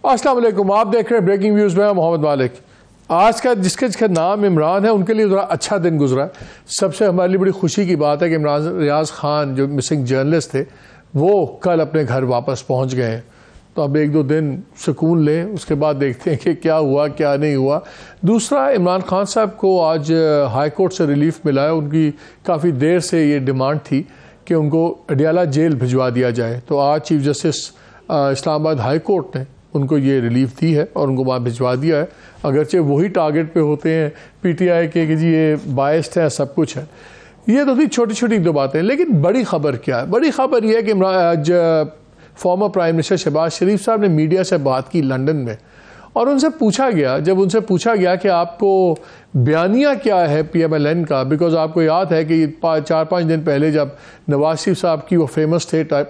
अस्सलाम वालेकुम, आप देख रहे हैं ब्रेकिंग न्यूज़ में मोहम्मद मालिक। आज का जिसका नाम इमरान है उनके लिए थोड़ा अच्छा दिन गुजरा है। सबसे हमारे लिए बड़ी खुशी की बात है कि इमरान रियाज खान जो मिसिंग जर्नलिस्ट थे वो कल अपने घर वापस पहुंच गए हैं। तो अब एक दो दिन सुकून लें, उसके बाद देखते हैं कि क्या हुआ क्या नहीं हुआ। दूसरा, इमरान खान साहब को आज हाई कोर्ट से रिलीफ मिला है। उनकी काफ़ी देर से ये डिमांड थी कि उनको अडियाला जेल भिजवा दिया जाए। तो आज chief justice Islamabad high court ने उनको ये रिलीफ दी है और उनको वहाँ भिजवा दिया है। अगरचे वही टारगेट पे होते हैं पीटीआई के कि जी ये बायस्ड है, सब कुछ है। ये तो थी छोटी छोटी दो बातें, लेकिन बड़ी खबर क्या है? बड़ी खबर यह है कि आज फॉर्मर प्राइम मिनिस्टर शहबाज शरीफ साहब ने मीडिया से बात की लंदन में, और उनसे पूछा गया, जब उनसे पूछा गया कि आपको बयानिया क्या है PMLN का, बिकॉज आपको याद है कि 4-5 दिन पहले जब नवाज शरीफ साहब की वो फेमस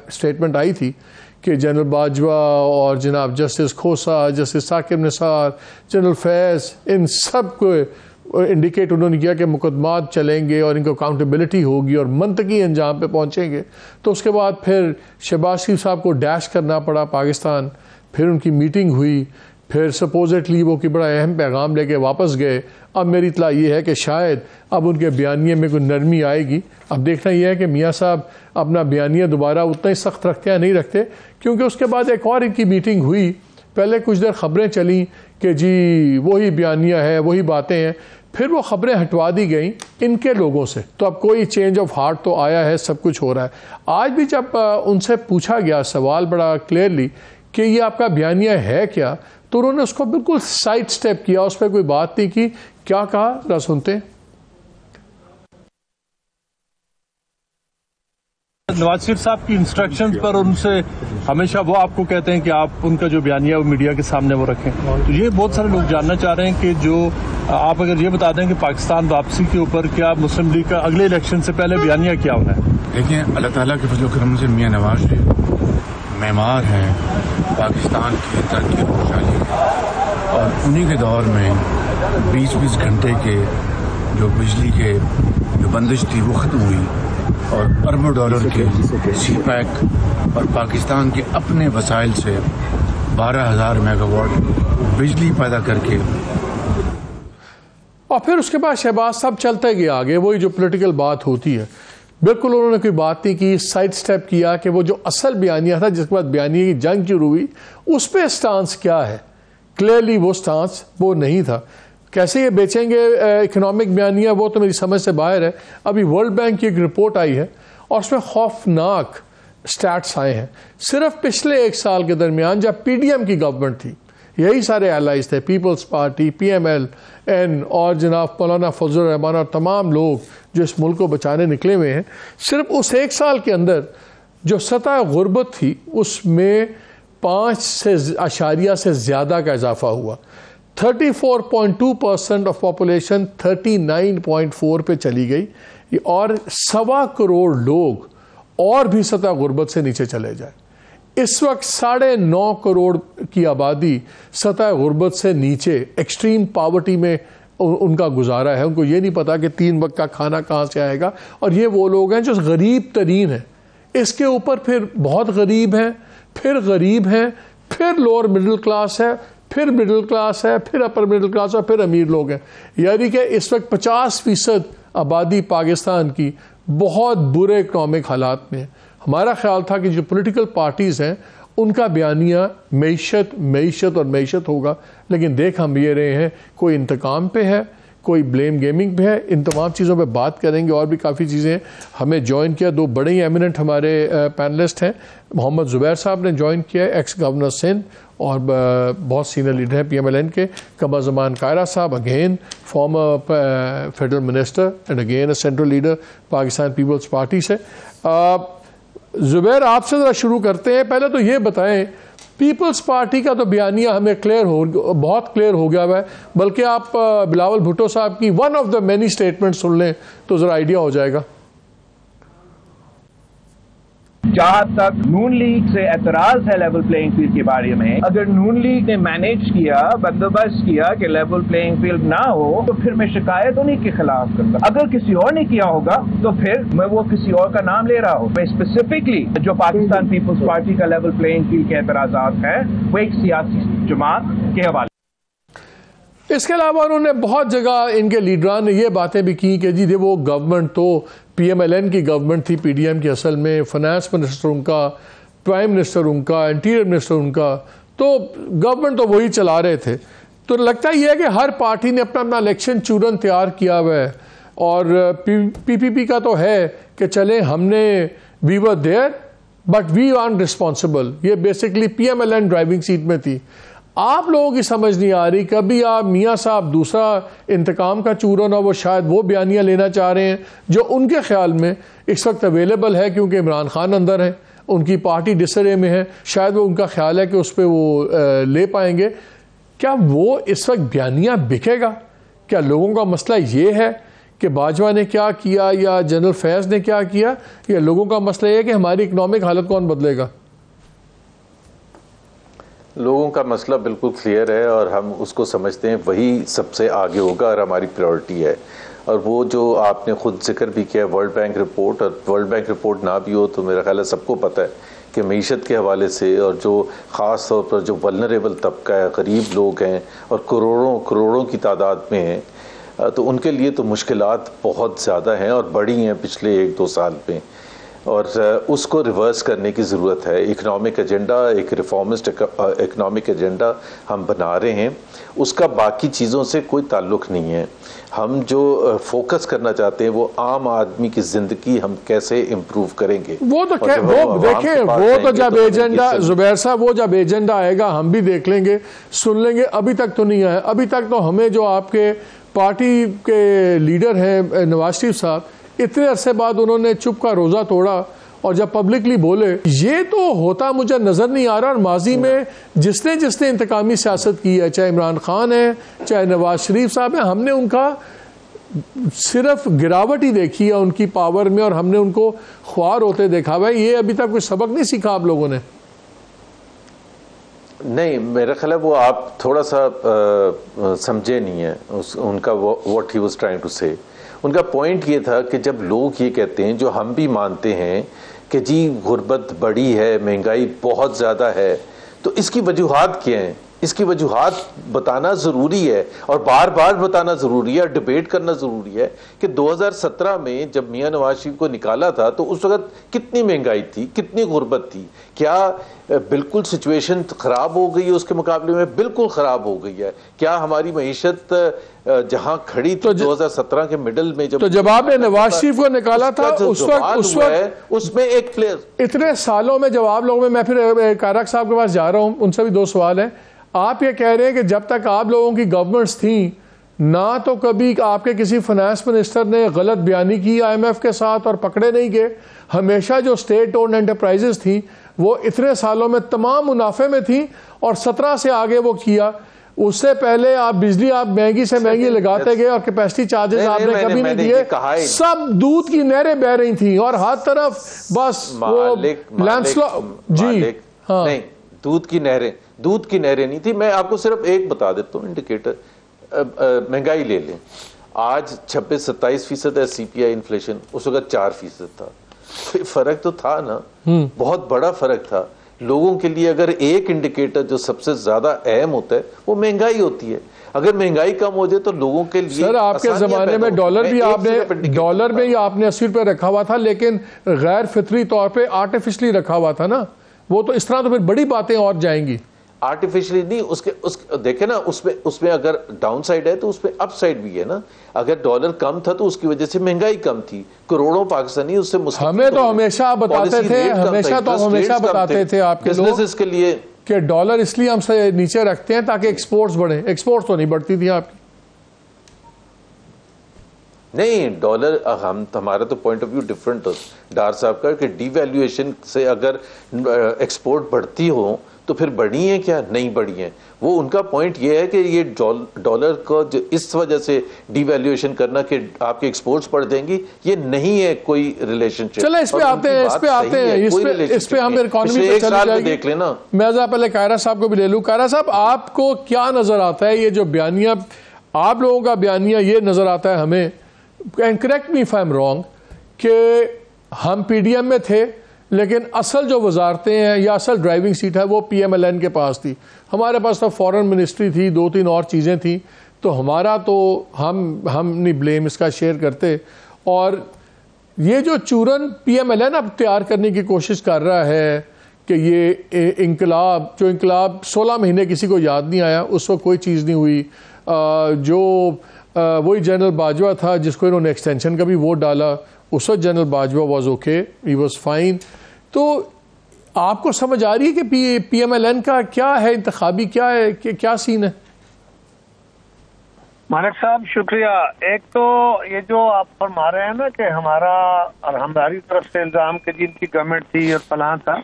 स्टेटमेंट आई थी कि जनरल बाजवा और जनाब जस्टिस खोसा, जस्टिस साकिब निसार, जनरल फैज़, इन सब को इंडिकेट उन्होंने किया कि मुकदमात चलेंगे और इनको अकाउंटेबिलिटी होगी और मंतकी अंजाम पे पहुंचेंगे। तो उसके बाद फिर शहबाज शरीफ साहब को डैश करना पड़ा पाकिस्तान, फिर उनकी मीटिंग हुई, फिर सपोजिटली वो कि बड़ा अहम पैगाम लेके वापस गए। अब मेरी इत्तला ये है कि शायद अब उनके बयानिए में कोई नरमी आएगी। अब देखना यह है कि मियाँ साहब अपना बयानिया दोबारा उतना ही सख्त रखते हैं नहीं रखते, क्योंकि उसके बाद एक और इनकी मीटिंग हुई। पहले कुछ देर खबरें चली कि जी वही बयानिया है, वही बातें हैं, फिर वो खबरें हटवा दी गई इनके लोगों से। तो अब कोई चेंज ऑफ हार्ट तो आया है, सब कुछ हो रहा है। आज भी जब उनसे पूछा गया सवाल बड़ा क्लियरली कि ये आपका बयानिया है क्या, तो उन्होंने उसको बिल्कुल साइड स्टेप किया, उस पर कोई बात नहीं की। क्या कहा, जरा सुनते हैं। नवाज शरीफ साहब की इंस्ट्रक्शंस पर उनसे हमेशा वो आपको कहते हैं कि आप उनका जो बयानिया वो मीडिया के सामने वो रखें। तो ये बहुत सारे लोग जानना चाह रहे हैं कि जो आप अगर ये बता दें कि पाकिस्तान वापसी के ऊपर क्या मुस्लिम लीग का अगले इलेक्शन से पहले बयानिया क्या होना है? देखिए, अल्लाह ताला के फजल करम से मियां नवाज शरीफ मेमार हैं पाकिस्तान की तरक्की और खुशहाली के, और उन्हीं के दौर में 20-20 घंटे के जो बिजली के जो बंदिश थी वो ख़त्म हुई और अरबों डॉलर के CPEC और पाकिस्तान के अपने वसाइल से 12,000 मेगावाट बिजली पैदा करके, और फिर उसके बाद शहबाज साहब चलते गए आगे। वही जो पॉलिटिकल बात होती है, बिल्कुल उन्होंने कोई बात नहीं की, साइड स्टेप किया कि वो जो असल बयानिया था जिसके बाद बयानिया की जंग शुरू हुई उस पर स्टांस क्या है। क्लियरली वो स्टांस वो नहीं था। कैसे ये बेचेंगे इकोनॉमिक बयानिया, वो तो मेरी समझ से बाहर है। अभी वर्ल्ड बैंक की एक रिपोर्ट आई है और उसमें खौफनाक स्टैट्स आए हैं। सिर्फ पिछले 1 साल के दरमियान जब PDM की गवर्नमेंट थी, यही सारे एलाइज थे, पीपल्स पार्टी, PMLN और जनाब मौलाना फजल रहमान और तमाम लोग जो इस मुल्क को बचाने निकले हुए हैं, सिर्फ उस 1 साल के अंदर जो सतह गुर्बत थी उसमें 5% से ज़्यादा का इजाफा हुआ। 34.2% ऑफ पॉपुलेशन 39.4 पे चली गई, और 1.25 करोड़ लोग और भी सतह गुर्बत से नीचे चले जाए। इस वक्त 9.5 करोड़ की आबादी सतह गुर्बत से नीचे एक्सट्रीम पावर्टी में उनका गुजारा है। उनको ये नहीं पता कि 3 वक्त का खाना कहाँ से आएगा, और ये वो लोग हैं जो गरीब तरीन हैं। इसके ऊपर फिर बहुत गरीब हैं, फिर गरीब हैं, फिर लोअर मिडिल क्लास है, फिर मिडिल क्लास है, फिर अपर मिडिल क्लास और फिर अमीर लोग हैं। यानी कि इस वक्त 50% आबादी पाकिस्तान की बहुत बुरे इकनॉमिक हालात में है। हमारा ख्याल था कि जो पॉलिटिकल पार्टीज़ हैं उनका बयानिया मीशत और मीशत होगा, लेकिन देख हम ये रहे हैं कोई इंतकाम पे है, कोई ब्लेम गेमिंग पे है। इन तमाम चीज़ों पे बात करेंगे, और भी काफ़ी चीज़ें। हमें ज्वाइन किया 2 बड़े ही एमिनेंट हमारे पैनलिस्ट हैं। मोहम्मद ज़ुबैर साहब ने ज्वाइन किया, एक्स गवर्नर सिंध और बहुत सीनियर लीडर हैं PMLN के। कमर ज़मान कायरा साहब, again former federal minister and again a central leader Pakistan Peoples Party से। ज़ुबैर, आपसे ज़रा शुरू करते हैं। पहले तो ये बताएं, पीपल्स पार्टी का तो बयानिया हमें बहुत क्लियर हो गया है, बल्कि आप बिलावल भुट्टो साहब की one of the many statement सुन लें तो ज़रा आइडिया हो जाएगा। जहां तक नून लीग से एतराज है लेवल प्लेइंग फील्ड के बारे में, अगर नून लीग ने मैनेज किया, बंदोबस्त किया कि लेवल प्लेइंग फील्ड ना हो, तो फिर मैं शिकायत उन्हीं के खिलाफ करता। अगर किसी और ने किया होगा तो फिर मैं वो किसी और का नाम ले रहा हूं। मैं स्पेसिफिकली जो पाकिस्तान पीपल्स पार्टी का लेवल प्लेइंग फील्ड के एतराजात हैं वो एक सियासी जमात के हवाले। इसके अलावा उन्होंने बहुत जगह इनके लीडरान ने ये बातें भी की कि जी वो गवर्नमेंट तो PMLN की गवर्नमेंट थी, PDM की असल में, फाइनेंस मिनिस्टर उनका, प्राइम मिनिस्टर उनका, इंटीरियर मिनिस्टर उनका, तो गवर्नमेंट तो वही चला रहे थे। तो लगता ही है कि हर पार्टी ने अपना अपना इलेक्शन चूरन तैयार किया हुआ है। और PPP का तो है कि चले हमने we were there but we are responsible, ये बेसिकली PMLN ड्राइविंग सीट में थी। आप लोगों की समझ नहीं आ रही, कभी आप मियाँ साहब दूसरा इंतकाम का चूरन और वो शायद वो बयानियाँ लेना चाह रहे हैं जो उनके ख्याल में इस वक्त अवेलेबल है, क्योंकि इमरान खान अंदर है, उनकी पार्टी डिसरे में है, शायद वो उनका ख्याल है कि उस पर वो ले पाएंगे। क्या वो इस वक्त बयानियाँ बिकेगा? क्या लोगों का मसला ये है कि बाजवा ने क्या किया या जनरल फैज़ ने क्या किया, या लोगों का मसला ये है कि हमारी इकनॉमिक हालत कौन बदलेगा? लोगों का मसला बिल्कुल क्लियर है और हम उसको समझते हैं, वही सबसे आगे होगा और हमारी प्रायोरिटी है। और वो जो आपने खुद जिक्र भी किया वर्ल्ड बैंक रिपोर्ट, और वर्ल्ड बैंक रिपोर्ट ना भी हो तो मेरा ख्याल है सबको पता है कि मईशत के हवाले से, और जो ख़ास तौर पर जो वल्नरेबल तबका है, गरीब लोग हैं और करोड़ों की तादाद में हैं, तो उनके लिए तो मुश्किलात बहुत ज़्यादा हैं और बढ़ी हैं पिछले 1-2 साल में। और उसको रिवर्स करने की ज़रूरत है। इकनॉमिक एजेंडा, एक रिफॉर्मिस्ट इकनॉमिक एजेंडा हम बना रहे हैं, उसका बाकी चीज़ों से कोई ताल्लुक़ नहीं है। हम जो फोकस करना चाहते हैं वो आम आदमी की ज़िंदगी हम कैसे इम्प्रूव करेंगे। वो तो वो देखें, वो तो जब एजेंडा, जुबैर साहब, वो जब एजेंडा आएगा हम भी देख लेंगे, सुन लेंगे। अभी तक तो नहीं आया। अभी तक तो हमें जो आपके पार्टी के लीडर हैं नवाज शरीफ साहब, इतने अरसे बाद उन्होंने चुप का रोज़ा तोड़ा और जब पब्लिकली बोले, ये तो होता मुझे नज़र नहीं आ रहा। और माजी में जिसने इंतकामी सियासत की है, चाहे इमरान खान है, चाहे नवाज शरीफ साहब है, हमने उनका सिर्फ गिरावट ही देखी है उनकी पावर में, और हमने उनको ख्वार होते देखा हुआ है। ये अभी तक कोई सबक नहीं सीखा आप लोगों ने? नहीं, मेरा ख्याल है वो आप थोड़ा सा समझे नहीं है उनका what he was trying to say. उनका पॉइंट ये था कि जब लोग ये कहते हैं, जो हम भी मानते हैं कि जी गुर्बत बड़ी है, महंगाई बहुत ज़्यादा है, तो इसकी वजूहात क्या हैं? इसकी वजूहात बताना ज़रूरी है और बार बार बताना ज़रूरी है, डिबेट करना ज़रूरी है कि 2017 में जब मियां नवाज शरीफ को निकाला था तो उस वक्त कितनी महंगाई थी, कितनी गुर्बत थी। क्या बिल्कुल सिचुएशन ख़राब हो गई है उसके मुकाबले में? बिल्कुल ख़राब हो गई है। क्या हमारी मईशत जहां खड़ी थी 2017 के मिडल में, जब आपने नवाज शरीफ को निकाला था उस वक्त उसमें एक प्लेयर, इतने सालों में जवाब लोगों में, मैं फिर कारक साहब के पास जा रहा हूं, उनसे भी 2 सवाल हैं। आप ये कह रहे हैं कि जब तक आप लोगों की गवर्नमेंट्स थी ना, तो कभी आपके किसी फाइनेंस मिनिस्टर ने गलत बयानी की IMF के साथ और पकड़े नहीं गए। हमेशा जो स्टेट ओन्ड एंटरप्राइजेस थी वो इतने सालों में तमाम मुनाफे में थी और 17 से आगे वो किया। उससे पहले आप बिजली आप महंगी से महंगी लगाते गए और कैपेसिटी चार्जेस आपने कभी नहीं दिए। सब दूध की नहरें बह रही थी और हर तरफ बस वो लैंडस्लाइड। जी हाँ, नहीं, दूध की नहरें नहीं थी। मैं आपको सिर्फ एक बता देता हूँ इंडिकेटर, महंगाई ले लें। आज 26-27% है CPI इन्फ्लेशन, उस वक्त 4% था। फर्क तो था ना, बहुत बड़ा फर्क था। लोगों के लिए अगर एक इंडिकेटर जो सबसे ज्यादा अहम होता है वो महंगाई होती है, अगर महंगाई कम हो जाए तो लोगों के लिए। सर आपके जमाने में डॉलर भी आपने, डॉलर में ही आपने 80 रुपए रखा हुआ था, लेकिन गैर फितरी तौर पे आर्टिफिशियली रखा हुआ था ना। वो तो इस तरह तो फिर बड़ी बातें और जाएंगी। आर्टिफिशियली नहीं, उसके देखे ना, उसमें अगर डाउन साइड है तो उसमें अप साइड भी है ना। अगर डॉलर कम था तो उसकी वजह से महंगाई कम थी, करोड़ों पाकिस्तानी उससे हमें तो हमेशा बताते थे, हमेशा बताते थे आपके बिजनेसेस के लिए कि डॉलर इसलिए हम से नीचे रखते हैं ताकि एक्सपोर्ट्स बढ़े। एक्सपोर्ट्स तो नहीं बढ़ती थी आपकी। नहीं, डॉलर हमारा तो पॉइंट ऑफ व्यू डिफरेंट था डार साहब का, कि डिवैल्यूएशन से अगर एक्सपोर्ट बढ़ती हो तो फिर बढ़ी है क्या? नहीं बढ़ी है। वो उनका पॉइंट ये है कि ये डॉलर को इस वजह से डिवैल्यूएशन करना कि आपके एक्सपोर्ट्स बढ़ देंगी, ये नहीं है कोई रिलेशनशिप। चलो इस पे आते हैं, इस पे हम इकोनॉमी पे चले जाएंगे। देख लेना, मैं पहले कायरा साहब को भी ले लूं। कायरा साहब, आपको क्या नजर आता है? ये जो बयानिया, आप लोगों का बयानिया ये नजर आता है हमें, and correct me if I am wrong, कि हम पीडीएम में थे लेकिन असल जो वजारतें हैं या असल ड्राइविंग सीट है वो पीएमएलएन के पास थी। हमारे पास तो फॉरेन मिनिस्ट्री थी, 2-3 और चीज़ें थी, तो हमारा तो हम नहीं ब्लेम इसका शेयर करते। और ये जो चूरन पीएमएलएन अब तैयार करने की कोशिश कर रहा है कि ये इंकलाब, जो इंकलाब 16 महीने किसी को याद नहीं आया, उस वक्त कोई चीज़ नहीं हुई। वही जनरल बाजवा था जिसको इन्होंने एक्सटेंशन का भी वोट डाला, उस वक्त general Bajwa was okay, he was fine. तो आपको समझ आ रही है कि पीएमएलएन का क्या है, इंतखाबी क्या है, क्या सीन है? मालिक साहब शुक्रिया। एक तो ये जो आप फरमा रहे हैं ना कि हमारा और हमारी तरफ से इल्जाम कि जिनकी गवर्नमेंट थी और फलां था,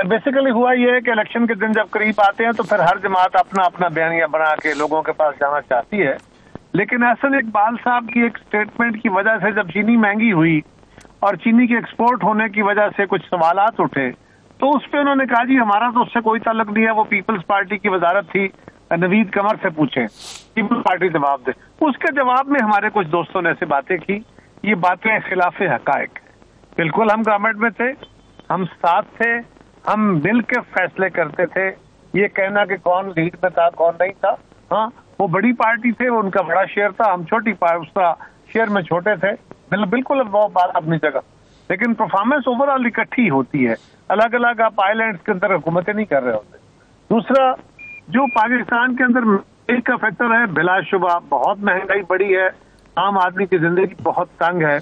बेसिकली हुआ ये है कि इलेक्शन के दिन जब करीब आते हैं तो फिर हर जमात अपना अपना बयानिया बना के लोगों के पास जाना चाहती है। लेकिन असल इकबाल साहब की एक स्टेटमेंट की वजह से जब चीनी महंगी हुई और चीनी के एक्सपोर्ट होने की वजह से कुछ सवालात उठे, तो उस पर उन्होंने कहा जी हमारा तो उससे कोई ताल्लुक नहीं है, वो पीपल्स पार्टी की वजारत थी, नवीद कमर से पूछें, पीपल्स पार्टी जवाब दे। उसके जवाब में हमारे कुछ दोस्तों ने ऐसे बातें की, ये बातें खिलाफ हकायक। बिल्कुल हम गवर्नमेंट में थे, हम साथ थे, हम मिल के फैसले करते थे। ये कहना कि कौन लीड में था कौन नहीं था, हाँ वो बड़ी पार्टी थे, वो उनका बड़ा शेयर था, हम छोटी उसका शेयर में छोटे थे, बिल्कुल वो बात अपनी जगह। लेकिन परफॉर्मेंस ओवरऑल इकट्ठी होती है, अलग अलग आप आइलैंड्स के अंदर हुकूमतें नहीं कर रहे होते। दूसरा, जो पाकिस्तान के अंदर एक का फैक्टर है, बिलाशुबा बहुत महंगाई बढ़ी है, आम आदमी की जिंदगी बहुत तंग है।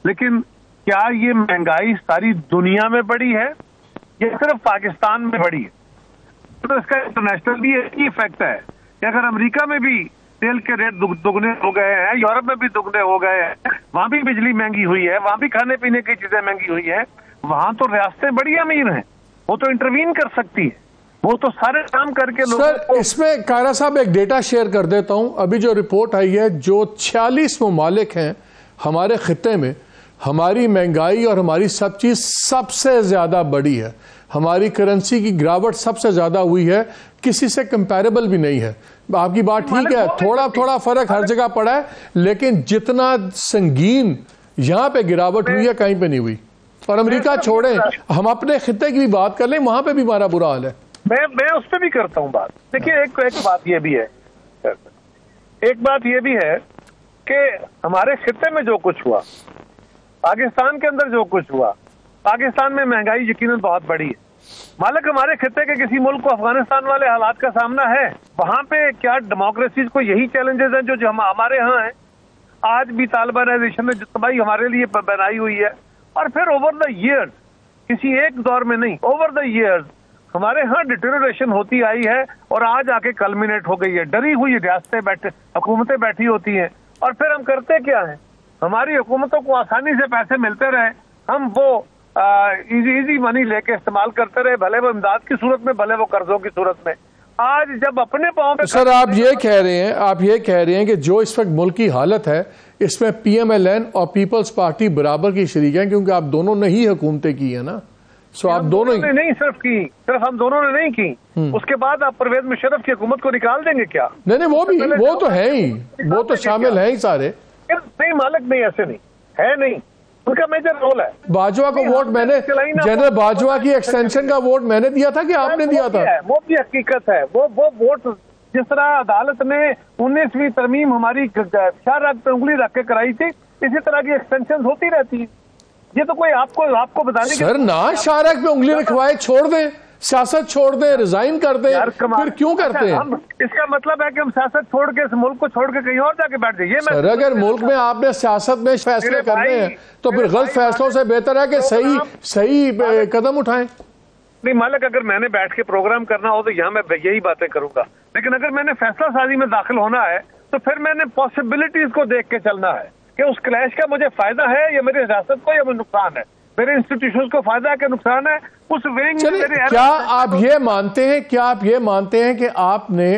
लेकिन क्या ये महंगाई सारी दुनिया में बढ़ी है या सिर्फ पाकिस्तान में बढ़ी है? तो इसका इंटरनेशनल भी एक इफेक्ट है कि अगर अमेरिका में भी तेल के रेट दुगने हो गए हैं, यूरोप में भी दुगने हो गए हैं, वहां भी बिजली महंगी हुई है, वहां भी खाने पीने की चीजें महंगी हुई है, वहां तो रियासतें बड़ी अमीर हैं, वो तो इंटरवीन कर सकती है, वो तो सारे काम करके लोगों को। इसमें कायरा साहब एक डेटा शेयर कर देता हूं। अभी जो रिपोर्ट आई है, जो 46 ममालिक हैं हमारे खिते में, हमारी महंगाई और हमारी सब चीज सबसे ज्यादा बढ़ी है, हमारी करेंसी की गिरावट सबसे ज्यादा हुई है, किसी से कंपैरेबल भी नहीं है। आपकी बात ठीक है, थोड़ा थोड़ा फर्क हर जगह पड़ा है, लेकिन जितना संगीन यहां पे गिरावट हुई है कहीं पे नहीं हुई। और अमेरिका छोड़े, हम अपने खिते की भी बात कर लें, वहां पे भी हमारा बुरा हाल है। मैं उस पर भी करता हूँ बात। देखिए एक बात ये भी है, एक बात ये भी है कि हमारे खिते में जो कुछ हुआ, पाकिस्तान के अंदर जो कुछ हुआ, पाकिस्तान में महंगाई यकीनन बहुत बड़ी है। मालिक हमारे खिते के किसी मुल्क को अफगानिस्तान वाले हालात का सामना है? वहां पे क्या डेमोक्रेसीज को यही चैलेंजेस हैं जो हमारे यहाँ हैं? आज भी तालिबानाइजेशन ने जो तबाही हमारे लिए बनाई हुई है, और फिर ओवर द ईयर्स, किसी एक दौर में नहीं, ओवर द ईयर्स हमारे यहाँ डिटेरियोरेशन होती आई है और आज आके कल्मिनेट हो गई है। डरी हुई रियासतें हुकूमतें बैठी होती हैं, और फिर हम करते क्या है, हमारी हुकूमतों को आसानी से पैसे मिलते रहे, हम वो इजी मनी लेके इस्तेमाल करते रहे, भले वो इमदाद की सूरत में, भले वो कर्जों की सूरत में। आज जब अपने पाँव पे सर आप ये कह रहे हैं कि जो इस वक्त मुल्क की हालत है, इसमें पीएमएलएन और पीपल्स पार्टी बराबर की शरीक है, क्योंकि आप दोनों ने ही हुकूमतें की है ना। सो आप दोनों ने नहीं सिर्फ हम दोनों ने नहीं की, उसके बाद आप परवेज मुशर्रफ की हुकूमत को निकाल देंगे क्या? नहीं, वो तो है ही, वो तो शामिल है ही सारे। नहीं मालिक, नहीं ऐसे नहीं है, नहीं, उनका मेजर रोल है। बाजवा को वोट मैंने, जनरल बाजवा की एक्सटेंशन का वोट मैंने दिया था कि आपने दिया था? वो भी हकीकत है। वो वोट जिस तरह अदालत ने 19वीं तरमीम हमारी शाहराग पे उंगली रख के कराई थी, इसी तरह की एक्सटेंशन होती रहती है। ये तो कोई आपको बताने सर ना शाहराग पे उंगली रखवाए, छोड़ दें, सियासत छोड़ दें, रिजाइन कर दें, फिर क्यों करते हैं? इसका मतलब है कि हम सियासत छोड़ के, इस मुल्क को छोड़ के कहीं और जाके बैठ जाइए। सर अगर मुल्क में आपने सियासत में फैसले करने हैं तो फिर गलत फैसलों से बेहतर है कि सही कदम उठाएं। नहीं मालिक, अगर मैंने बैठ के प्रोग्राम करना हो तो यहाँ मैं यही बातें करूंगा, लेकिन अगर मैंने फैसला साजी में दाखिल होना है तो फिर मैंने पॉसिबिलिटीज को देख के चलना है कि उस क्लैश का मुझे फायदा है या मेरी रियासत को या मुझे नुकसान है। मेरे इंस्टीट्यूशन को फायदा है कि नुकसान है, उस वेइंग में मेरे क्या आप ये मानते हैं कि आपने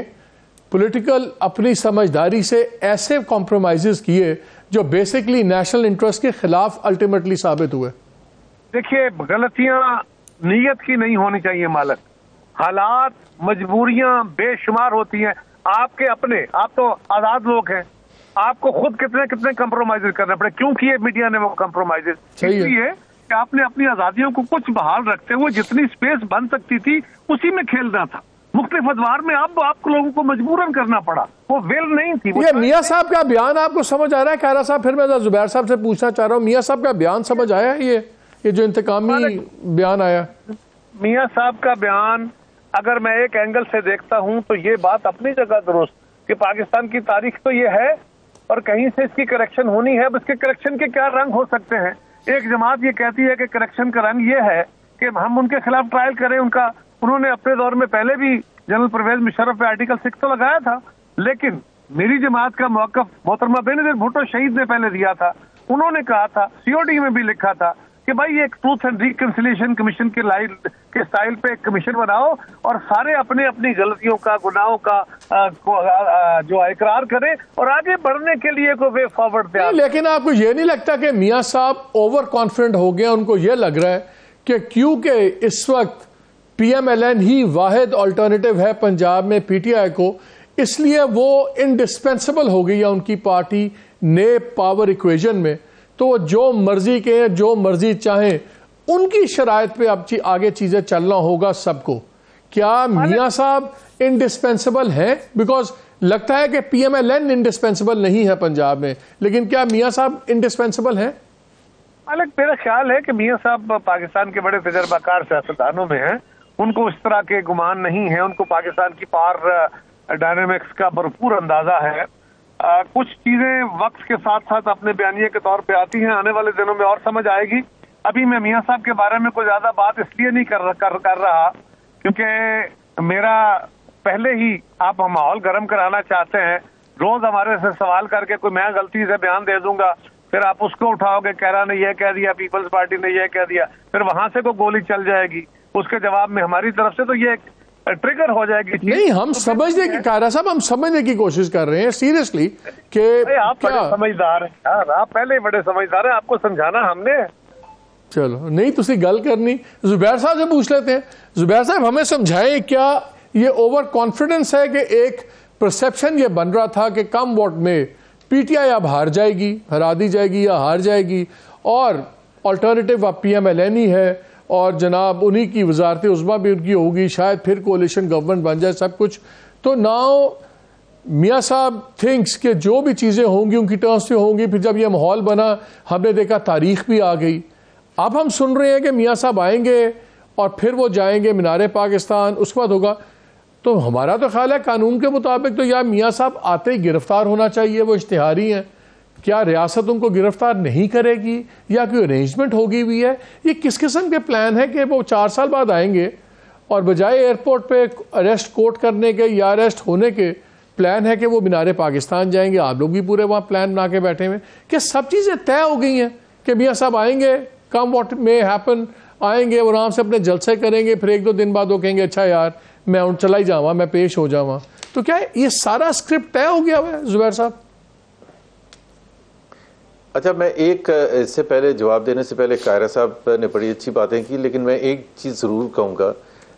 पॉलिटिकल अपनी समझदारी से ऐसे कॉम्प्रोमाइजेस किए जो बेसिकली नेशनल इंटरेस्ट के खिलाफ अल्टीमेटली साबित हुए? देखिए, गलतियां नीयत की नहीं होनी चाहिए मालिक, हालात मजबूरियां बेशुमार होती हैं। आपके अपने, आप तो आजाद लोग हैं, आपको खुद कितने कितने कंप्रोमाइजेस करने पड़े। क्यों किए मीडिया ने वो कंप्रोमाइजेस? इसलिए कि आपने अपनी आजादियों को कुछ बहाल रखते हुए जितनी स्पेस बन सकती थी उसी में खेलना था। मुख्तलिफ अदवार में अब आपको लोगों को मजबूरन करना पड़ा, वो वेल नहीं थी। ये मियां साहब का बयान आपको समझ आ रहा है? कायरा साहब, फिर मैं जुबैर साहब से पूछना चाह रहा हूँ, मियां साहब का बयान समझ आया है? ये जो इंतकामी बयान आया मियां साहब का बयान, अगर मैं एक एंगल से देखता हूं तो ये बात अपनी जगह दुरुस्त कि पाकिस्तान की तारीख तो ये है और कहीं से इसकी करेक्शन होनी है। अब इसके करेक्शन के क्या रंग हो सकते हैं? एक जमात ये कहती है कि करेक्शन का रंग ये है कि हम उनके खिलाफ ट्रायल करें। उन्होंने अपने दौर में पहले भी जनरल परवेज मुशर्रफ पे आर्टिकल 6 तो लगाया था, लेकिन मेरी जमात का मौक़िफ़ मोहतरमा बेनज़ीर भुट्टो शहीद ने पहले दिया था। उन्होंने कहा था, सीओडी में भी लिखा था कि भाई एक ट्रूथ एंड रिकंसिलिएशन कमीशन के स्टाइल पे एक कमीशन बनाओ और सारे अपने अपनी गलतियों का, गुनाहों का जो इकरार करें और आगे बढ़ने के लिए कोई वे फॉरवर्ड तैयार। लेकिन आपको ये नहीं लगता कि मियां साहब ओवर कॉन्फिडेंट हो गए? उनको ये लग रहा है कि क्योंकि इस वक्त PMLN ही वाहिद अल्टरनेटिव है पंजाब में PTI को, इसलिए वो इंडिस्पेंसिबल हो गई है उनकी पार्टी ने पावर इक्वेशन में, तो जो मर्जी के, जो मर्जी चाहें, उनकी शराइत पे अब आगे चीजें चलना होगा सबको। क्या मियां साहब इंडिस्पेंसिबल हैं? बिकॉज लगता है कि PMLN इंडिस्पेंसिबल नहीं है पंजाब में, लेकिन क्या मियां साहब इंडिस्पेंसिबल हैं? अलग मेरा ख्याल है कि मियां साहब पाकिस्तान के बड़े तजर्बाकार सियासतदानों में हैं, उनको इस तरह के गुमान नहीं है, उनको पाकिस्तान की पावर डायनेमिक्स का भरपूर अंदाजा है। कुछ चीजें वक्त के साथ साथ अपने बयानिए के तौर पे आती हैं, आने वाले दिनों में और समझ आएगी। अभी मैं मियां साहब के बारे में कोई ज्यादा बात इसलिए नहीं कर रहा क्योंकि मेरा पहले ही आप माहौल गर्म कराना चाहते हैं। रोज हमारे से सवाल करके कोई मैं गलती से बयान दे दूंगा, फिर आप उसको उठाओगे, कैरा ने यह कह दिया, पीपल्स पार्टी ने यह कह दिया, फिर वहां से कोई गोली चल जाएगी, उसके जवाब में हमारी तरफ से तो ये ट्रिगर हो जाएगी। नहीं, हम समझने की, कायरा साहब, हम समझने की कोशिश कर रहे हैं सीरियसली कि आप बड़े समझदार हैं यार, आप पहले बड़े समझदार हैं, आपको समझाना हमने। चलो, नहीं तुसी गल करनी, जुबैर साहब से पूछ लेते हैं। जुबैर साहब, हमें समझाएं, क्या ये ओवर कॉन्फिडेंस है कि एक परसेप्शन ये बन रहा था कि कम वोट में PTI अब हार जाएगी, हरा दी जाएगी या हार जाएगी, और अल्टरनेटिव अब PMLN ही है और जनाब उन्हीं की वजारत उज़्मा भी उनकी होगी, शायद फिर कोalition गवर्नमेंट बन जाए सब कुछ। तो नाउ मियां साहब थिंक्स कि जो भी चीज़ें होंगी उनकी टर्म्स पे होंगी। फिर जब ये माहौल बना, हमने देखा तारीख भी आ गई। अब हम सुन रहे हैं कि मियां साहब आएंगे और फिर वो जाएंगे मीनार पाकिस्तान, उसके बाद होगा। तो हमारा तो ख्याल है कानून के मुताबिक तो यार मियां साहब आते ही गिरफ्तार होना चाहिए, वो इश्तिहारी हैं। क्या रियासत उनको गिरफ्तार नहीं करेगी या कोई अरेंजमेंट होगी हुई है? ये किस किस्म के प्लान है कि वो 4 साल बाद आएंगे और बजाय एयरपोर्ट पे अरेस्ट कोर्ट करने के या अरेस्ट होने के, प्लान है कि वो मीनार पाकिस्तान जाएंगे? आप लोग भी पूरे वहाँ प्लान बना के बैठे हुए कि सब चीज़ें तय हो गई हैं कि मियां साहब आएंगे, कम व्हाट मे हैपन, आएंगे और आराम से अपने जलसे करेंगे, फिर 1-2 दिन बाद वो कहेंगे अच्छा यार मैं उन चला ही जावा, मैं पेश हो जावा। तो क्या ये सारा स्क्रिप्ट तय हो गया हुआ है जुबैर साहब? अच्छा, मैं एक इससे पहले जवाब देने से पहले कायरा साहब ने बड़ी अच्छी बातें की, लेकिन मैं एक चीज़ ज़रूर कहूँगा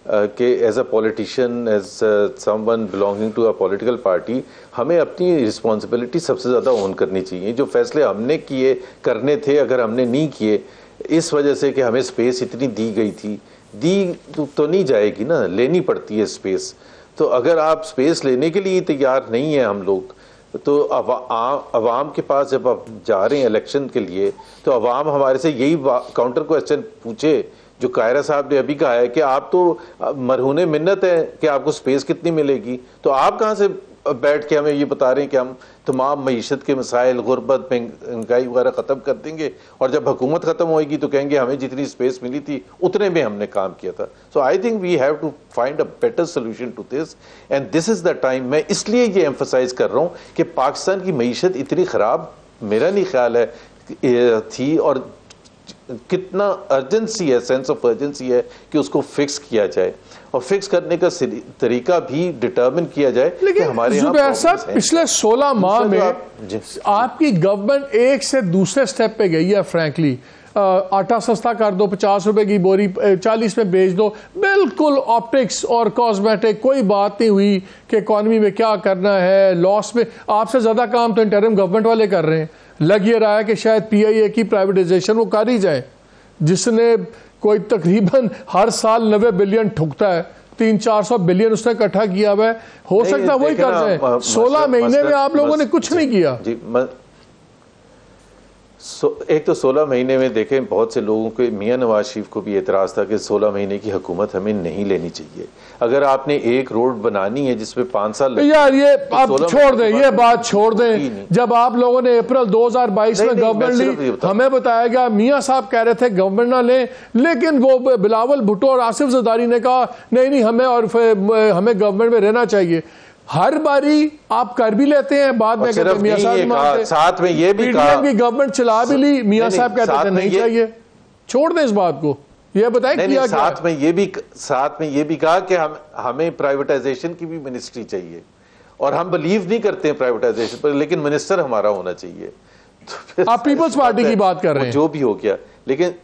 कि as a politician, as someone belonging to a political party, हमें अपनी रिस्पॉन्सिबिलिटी सबसे ज़्यादा ऑन करनी चाहिए। जो फैसले हमने किए करने थे, अगर हमने नहीं किए इस वजह से कि हमें स्पेस इतनी दी गई थी, दी तो नहीं जाएगी ना, लेनी पड़ती है स्पेस। तो अगर आप स्पेस लेने के लिए तैयार नहीं है हम लोग, तो अवाम के पास जब आप जा रहे हैं इलेक्शन के लिए, तो अवाम हमारे से यही काउंटर क्वेश्चन पूछे जो कायरा साहब ने अभी कहा है कि आप तो मरहूने मिन्नत है कि आपको स्पेस कितनी मिलेगी, तो आप कहाँ से बैठ के हमें ये बता रहे हैं कि हम तमाम मईशत के मसाइल, गुर्बत, महंगाई वगैरह ख़त्म कर देंगे, और जब हुकूमत ख़त्म होएगी तो कहेंगे हमें जितनी स्पेस मिली थी उतने में हमने काम किया था। So I think we have to find a better solution to this, and this is the time. मैं इसलिए ये एम्फसाइज कर रहा हूँ कि पाकिस्तान की मईशत इतनी ख़राब मेरा नहीं ख्याल है थी, और कितना अर्जेंसी है, सेंस ऑफ अर्जेंसी है कि उसको फिक्स किया जाए और फिक्स करने का तरीका भी डिटर्मिन किया जाए। लेकिन हमारे जुबैर साहब पिछले 16 माह में आपकी गवर्नमेंट एक से दूसरे स्टेप पे गई है। फ्रैंकली आटा सस्ता कर दो, 50 रुपए की बोरी 40 में बेच दो, बिल्कुल ऑप्टिक्स और कॉस्मेटिक, कोई बात नहीं हुई कि इकॉनमी में क्या करना है, लॉस में। आपसे ज्यादा काम तो इंटरिम गवर्नमेंट वाले कर रहे हैं। लग ये रहा है कि शायद PIA की प्राइवेटाइजेशन वो कर ही जाए, जिसने कोई तकरीबन हर साल 90 बिलियन ठुकता है, 300-400 बिलियन उसने इकट्ठा किया हुआ है। हो सकता है वही कर जाए। 16 महीने में आप लोगों ने कुछ नहीं किया जी। एक तो 16 महीने में देखें, बहुत से लोगों के, मियां नवाज शरीफ को भी एतराज़ था कि 16 महीने की हुकूमत हमें नहीं लेनी चाहिए। अगर आपने एक रोड बनानी है जिसमें 5 साल यार, ये आप छोड़ दें, ये बात छोड़ दें। जब आप लोगों ने अप्रैल 2022 में गवर्नमेंट ली, हमें बताया गया, मियां साहब कह रहे थे गवर्नमेंट ना लें, लेकिन वो बिलावल भुट्टो और आसिफ जरदारी ने कहा नहीं हमें गवर्नमेंट में रहना चाहिए। हर बारी आप कर भी लेते हैं, बाद में कहते हैं मियां साहब, साथ में ये भी कहा की गवर्नमेंट चला भी ली, मियां साहब कहते थे नहीं चाहिए। छोड़ दें इस बात को, ये बताएं किया क्या। साथ में ये भी कहा कि हमें प्राइवेटाइजेशन की भी मिनिस्ट्री चाहिए और हम बिलीव नहीं करते हैं प्राइवेटाइजेशन पर, लेकिन मिनिस्टर हमारा होना चाहिए। तो आप पीपल्स पार्टी की बात कर रहे हैं, जो भी हो गया, लेकिन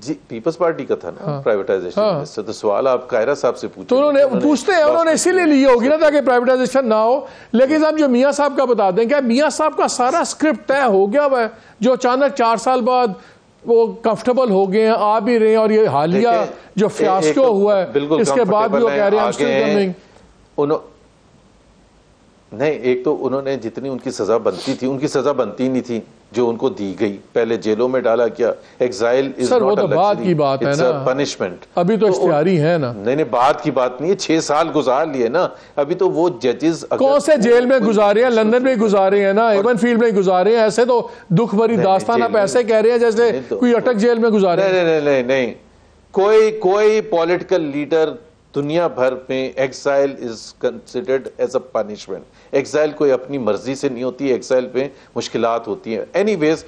जी पीपल्स पार्टी का था ना प्राइवेटाइजेशन मिनिस्टर। तो सवाल आप कायरा साहब से पूछते, तो उन्होंने इसीलिए ली होगी ना ताकि प्राइवेटाइजेशन ना हो। लेकिन साहब जो मियां साहब का बता दें, क्या मियां साहब का सारा स्क्रिप्ट तय हो गया हुआ है, जो अचानक 4 साल बाद वो कंफर्टेबल हो गए हैं, आ भी रहे हैं, और ये हालिया जो फियास्को हुआ है इसके बाद भी वो कह रहे हैं नहीं। एक तो उन्होंने जितनी उनकी सजा बनती थी, उनकी सजा बनती नहीं थी जो उनको दी गई। पहले जेलों में डाला गया, एग्जाइल इज नॉट अ बात की बात है ना, पनिशमेंट। अभी तो इख्तियारी है ना। नहीं बात की बात नहीं है, 6 साल गुजार लिए ना। अभी तो वो जजेस कौन से जेल में गुजारे हैं, लंदन में गुजारे हैं ना, एवन फील्ड में गुजारे हैं। ऐसे तो दुख भरी दास्तान आप ऐसे कह रहे हैं जैसे कोई अटक जेल में गुजारे। नहीं, कोई पॉलिटिकल लीडर दुनिया भर में exile is considered as a punishment. Exile कोई अपनी मर्जी से नहीं होती, एक्साइल में मुश्किलात होती हैं। एनीवेज,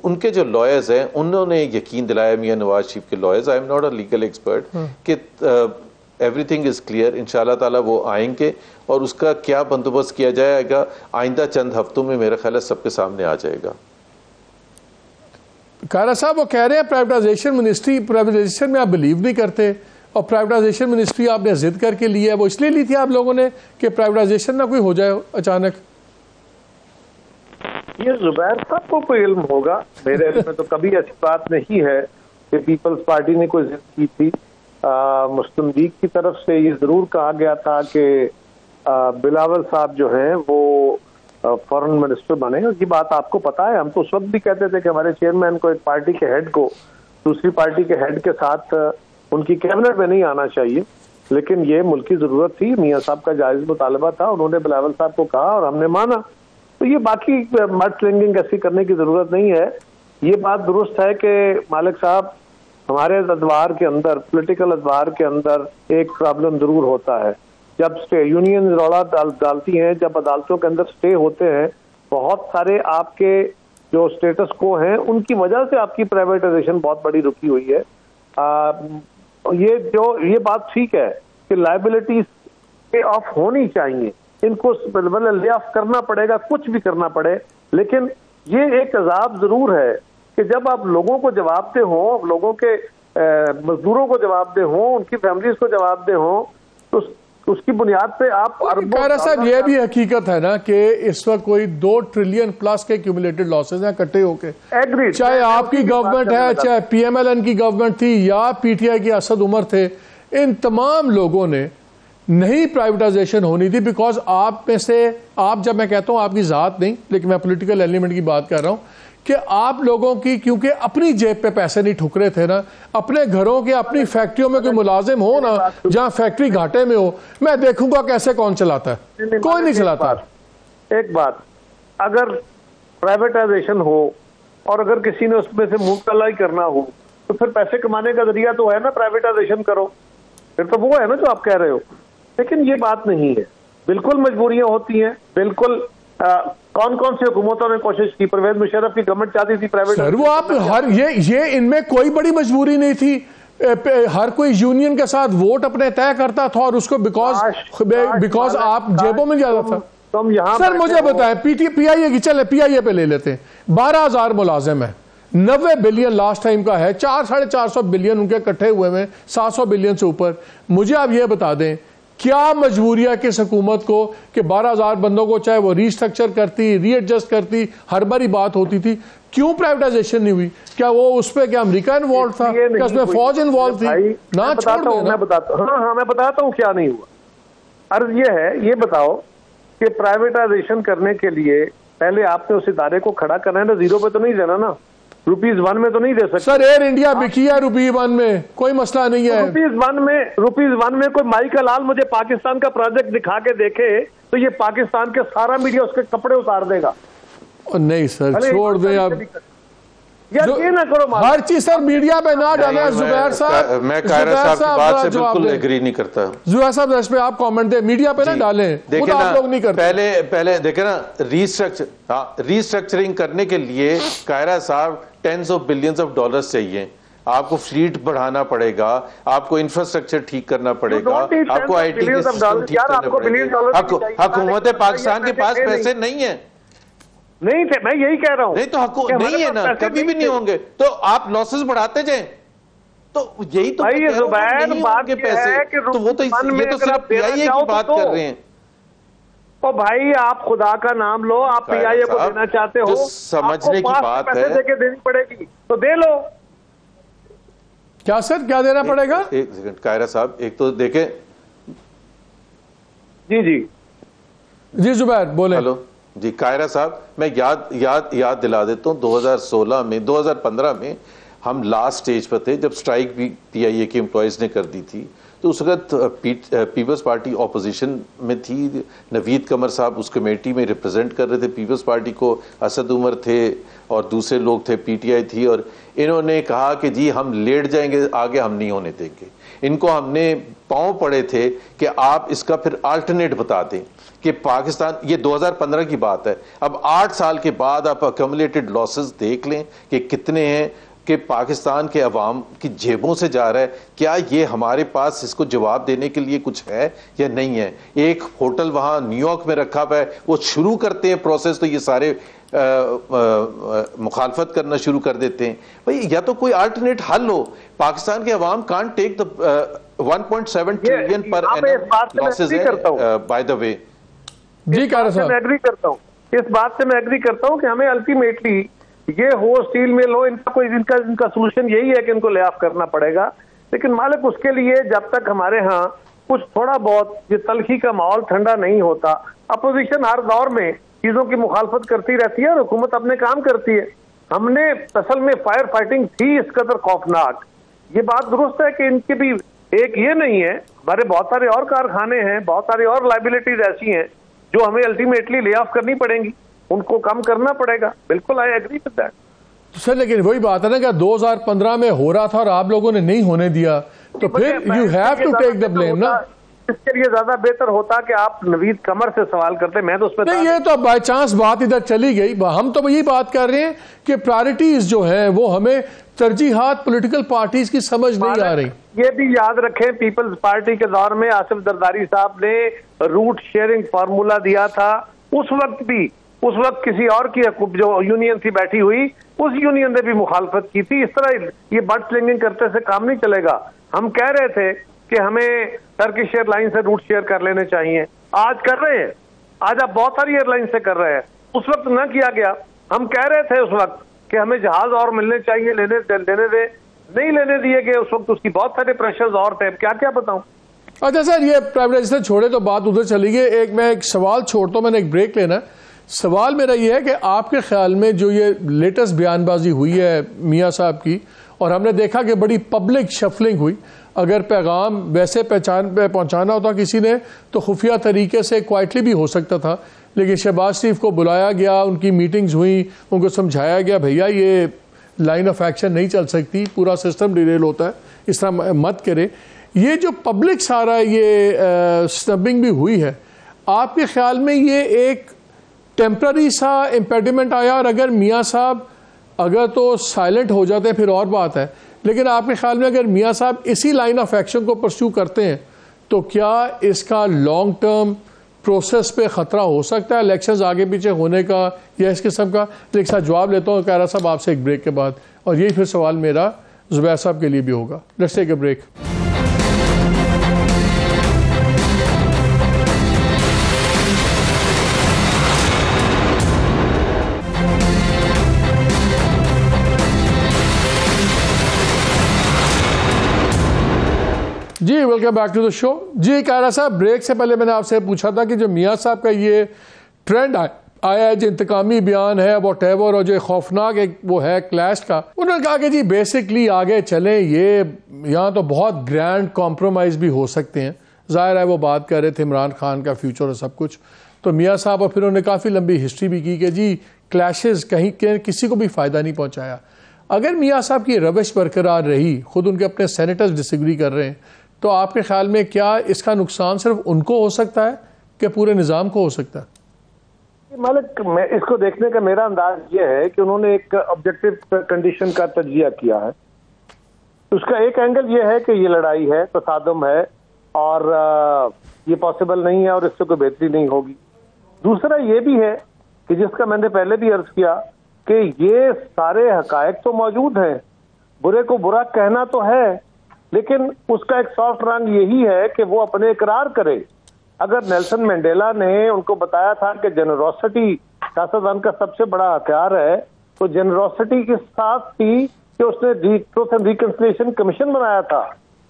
उनके जो लॉयर्स हैं उन्होंने यकीन दिलाया, मियां नवाज शरीफ के lawyers, I am not a legal expert, कि एवरीथिंग इज क्लियर। इंशाल्लाह ताला वो आएंगे और उसका क्या बंदोबस्त किया जाएगा आइंदा चंद हफ्तों में मेरा ख्याल है सबके सामने आ जाएगा। कारा साहब वो कह रहे हैं प्राइवेटाइजेशन में आप बिलीव नहीं करते, और प्राइवेटाइजेशन मिनिस्ट्री आपने जिद करके ली है। वो इसलिए ली थी आप लोगों ने कि प्राइवेटाइजेशन ना कोई हो जाए अचानक। ये जुबैर साहब को कोई इल्म होगा, मेरे इल्म में तो कभी ऐसी बात नहीं है कि पीपल्स पार्टी ने कोई जिद की थी। मुस्लिम लीग की तरफ से ये जरूर कहा गया था कि बिलावल साहब जो हैं वो फॉरेन मिनिस्टर बने। ये बात आपको पता है, हम तो उस वक्त भी कहते थे कि हमारे चेयरमैन को, एक पार्टी के हेड को दूसरी पार्टी के हेड के साथ उनकी कैबिनेट में नहीं आना चाहिए, लेकिन ये मुल्क की जरूरत थी। मियां साहब का जायज मुतालबा था, उन्होंने बिलावल साहब को कहा और हमने माना। तो ये बाकी मड स्लिंगिंग ऐसी करने की जरूरत नहीं है। ये बात दुरुस्त है कि मालिक साहब, हमारे अदवार के अंदर, पॉलिटिकल अदवार के अंदर एक प्रॉब्लम जरूर होता है। जब स्टे यूनियन रौला डालती हैं, जब अदालतों के अंदर स्टे होते हैं, बहुत सारे आपके जो स्टेटस को हैं उनकी वजह से आपकी प्राइवेटाइजेशन बहुत बड़ी रुकी हुई है। ये बात ठीक है कि लायबिलिटीज पे ऑफ होनी चाहिए, इनको ले ऑफ करना पड़ेगा, कुछ भी करना पड़े, लेकिन ये एक अजाब जरूर है कि जब आप लोगों को जवाबदेह हो, लोगों के मजदूरों को जवाबदेह हो, उनकी फैमिलीज को जवाबदेह हो, तो उसकी बुनियाद पे आप कारा साहब ये भी हकीकत है ना कि इस वक्त कोई 2 ट्रिलियन प्लस के क्यूमुलेटेड लॉसेज हैं इकट्ठे होके, चाहे आपकी गवर्नमेंट है, चाहे PMLN की गवर्नमेंट थी या PTI की असद उमर थे, इन तमाम लोगों ने नहीं प्राइवेटाइजेशन होनी थी। बिकॉज आप में से, आप जब मैं कहता हूं आपकी जात नहीं, लेकिन मैं पॉलिटिकल एलिमेंट की बात कर रहा हूं कि आप लोगों की, क्योंकि अपनी जेब पे पैसे नहीं ठुक रहे थे ना, अपने घरों के, अपनी फैक्ट्रियों में कोई मुलाजिम हो ना जहां फैक्ट्री घाटे में हो, मैं देखूंगा कैसे कौन चलाता है, कोई नहीं चलाता। एक बात, अगर प्राइवेटाइजेशन हो और अगर किसी ने उसमें से मुंह कलाई करना हो तो फिर पैसे कमाने का जरिया तो है ना, प्राइवेटाइजेशन करो, फिर तो वो है ना जो आप कह रहे हो। लेकिन ये बात नहीं है, बिल्कुल मजबूरियां होती हैं, बिल्कुल कौन कौन सी हुकूमतों ने कोशिश की? परवेज मुशर्रफ की गवर्नमेंट चाहती थी प्राइवेट। सर वो आप हर ये इनमें कोई बड़ी मजबूरी नहीं थी, हर कोई यूनियन के साथ वोट अपने तय करता था और उसको बिकॉज आप जेबों में ज्यादा था। तुम यहाँ सर मुझे बताएं, PIA की, चले PIA पे ले लेते हैं, 12,000 मुलाजिम है, 90 बिलियन लास्ट टाइम का है, 400-450 बिलियन उनके इकट्ठे हुए हैं, 700 बिलियन से ऊपर। मुझे आप ये बता दें क्या मजबूरी है किस हुकूमत को कि 12,000 बंदों को चाहे वो रीस्ट्रक्चर करती, रीएडजस्ट करती, हर बारी बात होती थी, क्यों प्राइवेटाइजेशन नहीं हुई? क्या वो उस पर क्या अमेरिका इन्वॉल्व था, क्या उसमें फौज इन्वॉल्व थी? ना छोड़ दो। मैं बताता हूँ क्या नहीं हुआ। अर्ज ये है, ये बताओ कि प्राइवेटाइजेशन करने के लिए पहले आपने उस इदारे को खड़ा करना है ना, जीरो पे तो नहीं देना ना, ₹1 में तो नहीं दे सकते। सर एयर इंडिया बिकी है ₹1 में, कोई मसला नहीं है। ₹1 में कोई माई का लाल मुझे पाकिस्तान का प्रोजेक्ट दिखा के देखे तो ये पाकिस्तान के सारा मीडिया उसके कपड़े उतार देगा। नहीं सर छोड़ दे आप यार, ये ना करो, हर चीज सर मीडिया पे ना डाले। जुबैर साहब, मैं कायरा साहब की बात से बिल्कुल एग्री नहीं करता। जुबैर साहब इस पे आप कमेंट दे, मीडिया पे ना डालें, देखे ना ना, आप लोग नहीं करते। पहले देखे ना, रीस्ट्रक्चरिंग करने के लिए कायरा साहब $10s of billions चाहिए। आपको फ्लीट बढ़ाना पड़ेगा, आपको इंफ्रास्ट्रक्चर ठीक करना पड़ेगा, आपको IT के सिस्टम ठीक करना पड़ेगा। हुकूमत पाकिस्तान के पास पैसे नहीं है, नहीं थे, मैं यही कह रहा हूं। नहीं तो नहीं है ना, कभी भी नहीं होंगे, तो आप लॉसेस बढ़ाते जाएं। तो यही तो भाई जुबैर बात पैसे, तो वो तो ये तो सिर्फ PIA की बात कर रहे हैं। तो भाई आप खुदा का नाम लो, आप PIA को देना चाहते हो, समझने की बात है, देके देनी पड़ेगी तो दे लो। क्या सर क्या देना पड़ेगा? एक सेकंड कायरा साहब, एक तो देखें। जी जुबैर बोले। हेलो जी कायरा साहब, मैं याद दिला देता हूँ, 2015 में हम लास्ट स्टेज पर थे जब स्ट्राइक भी PIA के एम्प्लॉयज ने कर दी थी। तो उस वक्त पीपल्स पार्टी ऑपोजिशन में थी, नवीद कमर साहब उस कमेटी में रिप्रेजेंट कर रहे थे पीपल्स पार्टी को, असद उमर थे और दूसरे लोग थे, PTI थी, और इन्होंने कहा कि जी हम लेट जाएंगे, आगे हम नहीं होने देंगे। इनको हमने पांव पड़े थे कि आप इसका फिर अल्टरनेट बता दें कि पाकिस्तान, ये 2015 की बात है, अब 8 साल के बाद आप अक्यूमुलेटेड लॉसेस देख लें कि कितने हैं, कि पाकिस्तान के अवाम की जेबों से जा रहा है। क्या ये हमारे पास इसको जवाब देने के लिए कुछ है या नहीं है? एक होटल वहाँ न्यूयॉर्क में रखा हुआ है, वो शुरू करते हैं प्रोसेस तो ये सारे मुखालफत करना शुरू कर देते हैं। भाई या तो कोई अल्टरनेट हल हो। पाकिस्तान के अवाम can't take the 1.7 trillion per annum losses है बाय द वे। जी कायरा साहब, मैं एग्री करता हूँ, इस बात से मैं एग्री करता हूँ कि हमें अल्टीमेटली ये हो स्टील मिल हो, इनका सोल्यूशन यही है कि इनको ले ऑफ करना पड़ेगा। लेकिन मालिक उसके लिए जब तक हमारे यहाँ कुछ थोड़ा बहुत ये तलखी का माहौल ठंडा नहीं होता, अपोजिशन हर दौर में चीजों की मुखालफत करती रहती है और हुकूमत अपने काम करती है। हमने असल में फायर फाइटिंग थी इस कदर खौफनाक, ये बात दुरुस्त है कि इनके भी एक ये नहीं है, हमारे बहुत सारे और कारखाने हैं, बहुत सारी और लाइबिलिटीज ऐसी हैं जो हमें अल्टीमेटली ले ऑफ करनी पड़ेंगी, उनको कम करना पड़ेगा। बिल्कुल I agree with that sir. लेकिन वही बात है ना कि 2015 में हो रहा था और आप लोगों ने नहीं होने दिया, तो फिर you have to take the blame ना। इसके लिए ज्यादा बेहतर होता कि आप नवीद कमर से सवाल करते, मैं तो उस पर नहीं, ये तो बाय चांस बात इधर चली गई। हम तो यही बात कर रहे हैं कि प्रायोरिटीज जो है वो हमें तरजीहात पॉलिटिकल पार्टीज की समझ नहीं आ रही। ये भी याद रखें, पीपल्स पार्टी के दौर में आसिफ जरदारी साहब ने रूट शेयरिंग फार्मूला दिया था। उस वक्त किसी और की जो यूनियन थी बैठी हुई, उस यूनियन ने भी मुखालफत की थी। इस तरह ये बट स्लिंगिंग करते से काम नहीं चलेगा। हम कह रहे थे कि हमें टर्किश एयरलाइन से रूट शेयर कर लेने चाहिए, आज कर रहे हैं, आज आप बहुत सारी एयरलाइन से कर रहे हैं, उस वक्त न किया गया। हम कह रहे थे उस वक्त कि हमें जहाज और मिलने चाहिए, लेने दे, नहीं लेने दिए गए उस वक्त, उसकी बहुत सारे प्रेशर्स और थे, क्या क्या बताऊं। अच्छा सर, ये प्राइवेटाइजेशन छोड़े तो बात उधर चली गई। मैं एक सवाल छोड़ता हूं, मैंने एक ब्रेक लेना। सवाल मेरा ये है कि आपके ख्याल में जो ये लेटेस्ट बयानबाजी हुई है मियाँ साहब की, और हमने देखा कि बड़ी पब्लिक शफलिंग हुई, अगर पैगाम वैसे पहुंचाना होता किसी ने तो खुफिया तरीके से क्वाइटली भी हो सकता था, लेकिन शहबाज शरीफ को बुलाया गया, उनकी मीटिंग्स हुई, उनको समझाया गया भैया ये लाइन ऑफ एक्शन नहीं चल सकती, पूरा सिस्टम डिरेल होता है, इस तरह मत करें। ये जो पब्लिक सारा ये स्नबिंग भी हुई है, आपके ख्याल में ये एक टेम्प्ररी सा इम्पेडिमेंट आया, और अगर मियाँ साहब अगर तो साइलेंट हो जाते हैं फिर और बात है, लेकिन आपके ख्याल में अगर मियाँ साहब इसी लाइन ऑफ एक्शन को परस्यू करते हैं तो क्या इसका लॉन्ग टर्म प्रोसेस पे ख़तरा हो सकता है इलेक्शंस आगे पीछे होने का या इस किस्म का? एक साथ जवाब लेता हूँ कायरा साहब आपसे एक ब्रेक के बाद, और यही फिर सवाल मेरा ज़ुबैर साहब के लिए भी होगा। Let's take a break. जी welcome back to the show. जी कायरा साहब, ब्रेक से पहले मैंने आपसे पूछा था कि जो मियाँ साहब का ये ट्रेंड आया है, जो इंतकामी बयान है वॉटएवर, और जो खौफनाक एक वो है क्लैश का, उन्होंने कहा कि जी बेसिकली आगे चलें, ये यहाँ तो बहुत ग्रैंड कॉम्प्रोमाइज़ भी हो सकते हैं। ज़ाहिर है वो बात कर रहे थे इमरान खान का फ्यूचर और सब कुछ, तो मियाँ साहब और फिर उन्होंने काफ़ी लंबी हिस्ट्री भी की कि जी क्लैशेस कहीं किसी को भी फ़ायदा नहीं पहुँचाया। अगर मियाँ साहब की रविश बरकरार रही, खुद उनके अपने सेनेटर्स डिसएग्री कर रहे हैं, तो आपके ख्याल में क्या इसका नुकसान सिर्फ उनको हो सकता है कि पूरे निज़ाम को हो सकता है? मालिक, मैं इसको देखने का मेरा अंदाज ये है कि उन्होंने एक ऑब्जेक्टिव कंडीशन का तजिया किया है। उसका एक एंगल ये है कि ये लड़ाई है, तसादम है और ये पॉसिबल नहीं है और इससे कोई बेहतरी नहीं होगी। दूसरा ये भी है कि जिसका मैंने पहले भी अर्ज किया कि ये सारे हकायक तो मौजूद हैं, बुरे को बुरा कहना तो है, लेकिन उसका एक सॉफ्ट रंग यही है कि वो अपने इकरार करे। अगर नेल्सन मंडेला ने उनको बताया था कि जेनरोसिटी सियासतदान का सबसे बड़ा हथियार है, तो जेनरोसिटी के साथ थी कि उसने ट्रूथ एंड रिकंसिलिएशन कमीशन बनाया था।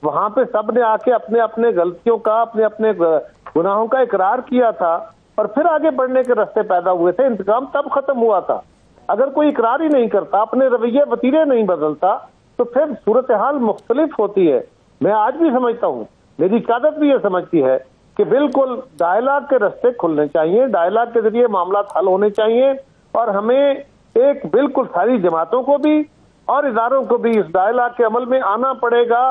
वहां पे सब ने आके अपने अपने गलतियों का, अपने अपने गुनाहों का इकरार किया था और फिर आगे बढ़ने के रास्ते पैदा हुए थे। इंतकाम तब खत्म हुआ था। अगर कोई इकरार ही नहीं करता, अपने रवैये वतीरे नहीं बदलता, तो फिर सूरत हाल मुख्तलिफ होती है। मैं आज भी समझता हूँ, मेरी क़यादत भी ये समझती है कि बिल्कुल डायलॉग के रास्ते खुलने चाहिए, डायलॉग के जरिए मामला हल होने चाहिए, और हमें एक बिल्कुल सारी जमातों को भी और इदारों को भी इस डायलॉग के अमल में आना पड़ेगा।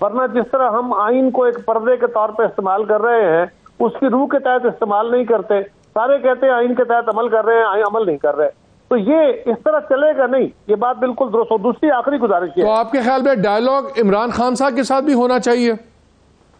वरना जिस तरह हम आइन को एक पर्दे के तौर पर इस्तेमाल कर रहे हैं, उसकी रूह के तहत इस्तेमाल नहीं करते। सारे कहते हैं आइन के तहत अमल कर रहे हैं, अमल नहीं कर रहे, तो ये इस तरह चलेगा नहीं। ये बात बिल्कुल दुरुस्त। दूसरी आखिरी गुजारिश है, तो आपके ख्याल में डायलॉग इमरान खान साहब के साथ भी होना चाहिए?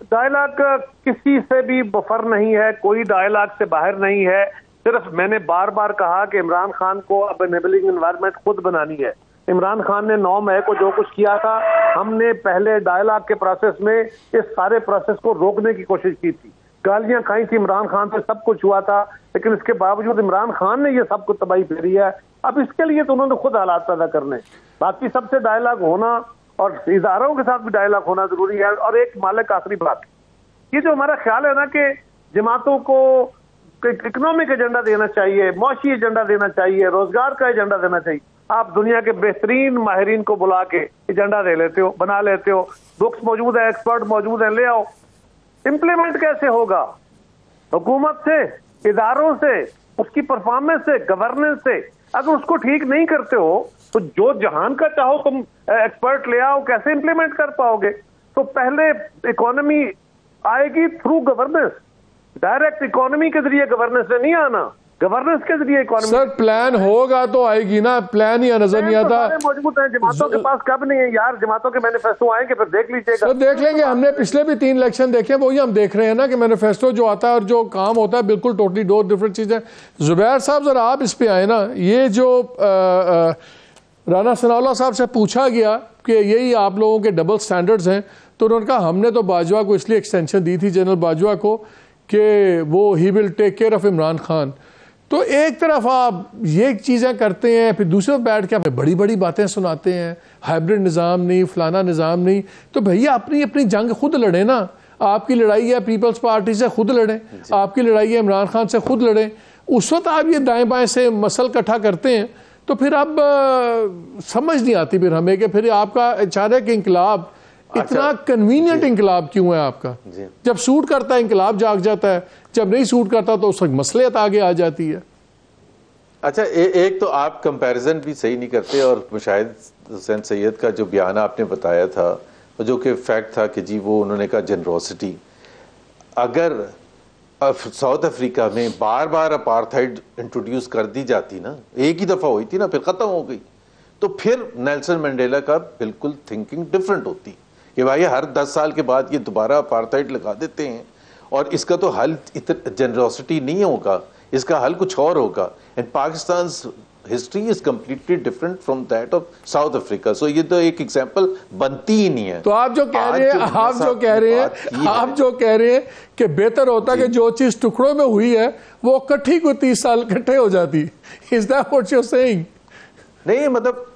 डायलॉग किसी से भी बफर नहीं है, कोई डायलॉग से बाहर नहीं है। सिर्फ मैंने बार बार कहा कि इमरान खान को अब एनेबलिंग एनवायरनमेंट खुद बनानी है। इमरान खान ने 9 मई को जो कुछ किया था, हमने पहले डायलॉग के प्रोसेस में इस सारे प्रोसेस को रोकने की कोशिश की थी। गालियां खाई थी इमरान खान से, सब कुछ हुआ था, लेकिन इसके बावजूद इमरान खान ने ये सब कुछ तबाही फेरी है। अब इसके लिए तो उन्होंने खुद हालात पैदा करने। बाकी सबसे डायलॉग होना और इदारों के साथ भी डायलॉग होना जरूरी है। और एक मालिक आखिरी बात, ये जो हमारा ख्याल है ना कि जमातों को इकोनॉमिक एजेंडा देना चाहिए, मौशी एजेंडा देना चाहिए, रोजगार का एजेंडा देना चाहिए। आप दुनिया के बेहतरीन माहिरीन को बुला के एजेंडा दे लेते हो, बना लेते हो, बुक्स मौजूद है, एक्सपर्ट मौजूद है, ले आओ। इम्प्लीमेंट कैसे होगा? हुकूमत से, इदारों से, उसकी परफॉर्मेंस से, गवर्नेंस से। अगर उसको ठीक नहीं करते हो तो जो जहान का चाहो तुम एक्सपर्ट ले आओ, कैसे इंप्लीमेंट कर पाओगे? तो पहले इकोनॉमी आएगी थ्रू गवर्नेंस। डायरेक्ट इकोनॉमी के जरिए गवर्नेंस से नहीं आना, गवर्नेंस के जरिए इकोनॉमी। सर प्लान होगा तो आएगी ना, प्लान ही नजर नहीं आता। मौजूद है, जमातों के पास कब नहीं है यार। जमातों के मैनिफेस्टो आएंगे फिर देख लीजिएगा। सर देख लेंगे, हमने पिछले भी 3 इलेक्शन देखे, वही हम देख रहे हैं ना कि मैनिफेस्टो जो आता है और जो काम होता है बिल्कुल टोटली 2 डिफरेंट चीजें। जुबैर साहब जरा आप इस पे आए ना। ये जो राना सनाउल्लाह साहब से पूछा गया कि यही आप लोगों के डबल स्टैंडर्ड्स हैं, तो उन्होंने कहा हमने तो बाजवा को इसलिए एक्सटेंशन दी थी, जनरल बाजवा को, कि वो ही will take care of Imran Khan. तो एक तरफ आप ये चीज़ें करते हैं, फिर दूसरी तरफ बैठ के हमें बड़ी बड़ी बातें सुनाते हैं, हाइब्रिड निज़ाम नहीं, फलाना निज़ाम नहीं। तो भैया अपनी अपनी जंग खुद लड़े ना। आपकी लड़ाई है पीपल्स पार्टी से, खुद लड़ें। आपकी लड़ाई है इमरान खान से, खुद लड़ें। उस वक्त आप ये दाएं बाएं से मसल इकट्ठा करते हैं, तो फिर अब समझ नहीं आती फिर हमें कि फिर आपका अचानक इंकलाब इतना कन्वीनियंट इंकलाब क्यों है आपका? जब सूट करता है इंकलाब जाग जाता है, जब नहीं सूट करता तो उस वक्त मसलियत आगे आ जाती है। अच्छा, एक तो आप कंपैरिजन भी सही नहीं करते, और मुशाहिद हुसैन सैयद का जो बयान आपने बताया था, जो कि फैक्ट था कि जी वो उन्होंने कहा जनरोसिटी, अगर साउथ अफ्रीका में बार बार अपार्थाइड इंट्रोड्यूस कर दी जाती ना, एक ही दफा हुई थी ना, फिर खत्म हो गई, तो फिर नेल्सन मंडेला का बिल्कुल थिंकिंग डिफरेंट होती कि भाई हर 10 साल के बाद ये दोबारा अपार्थाइड लगा देते हैं और इसका तो हल जनरोसिटी नहीं होगा, इसका हल कुछ और होगा। And Pakistan history is completely different from that of South Africa. So ये तो एक एग्जांपल बनती ही नहीं है। तो आप जो कह रहे हैं, आप जो कह रहे हैं कि बेहतर होता कि जो चीज टुकड़ों में हुई है वो इकट्ठी को 30 साल इकट्ठे हो जाती। Is that what you are saying? नहीं, मतलब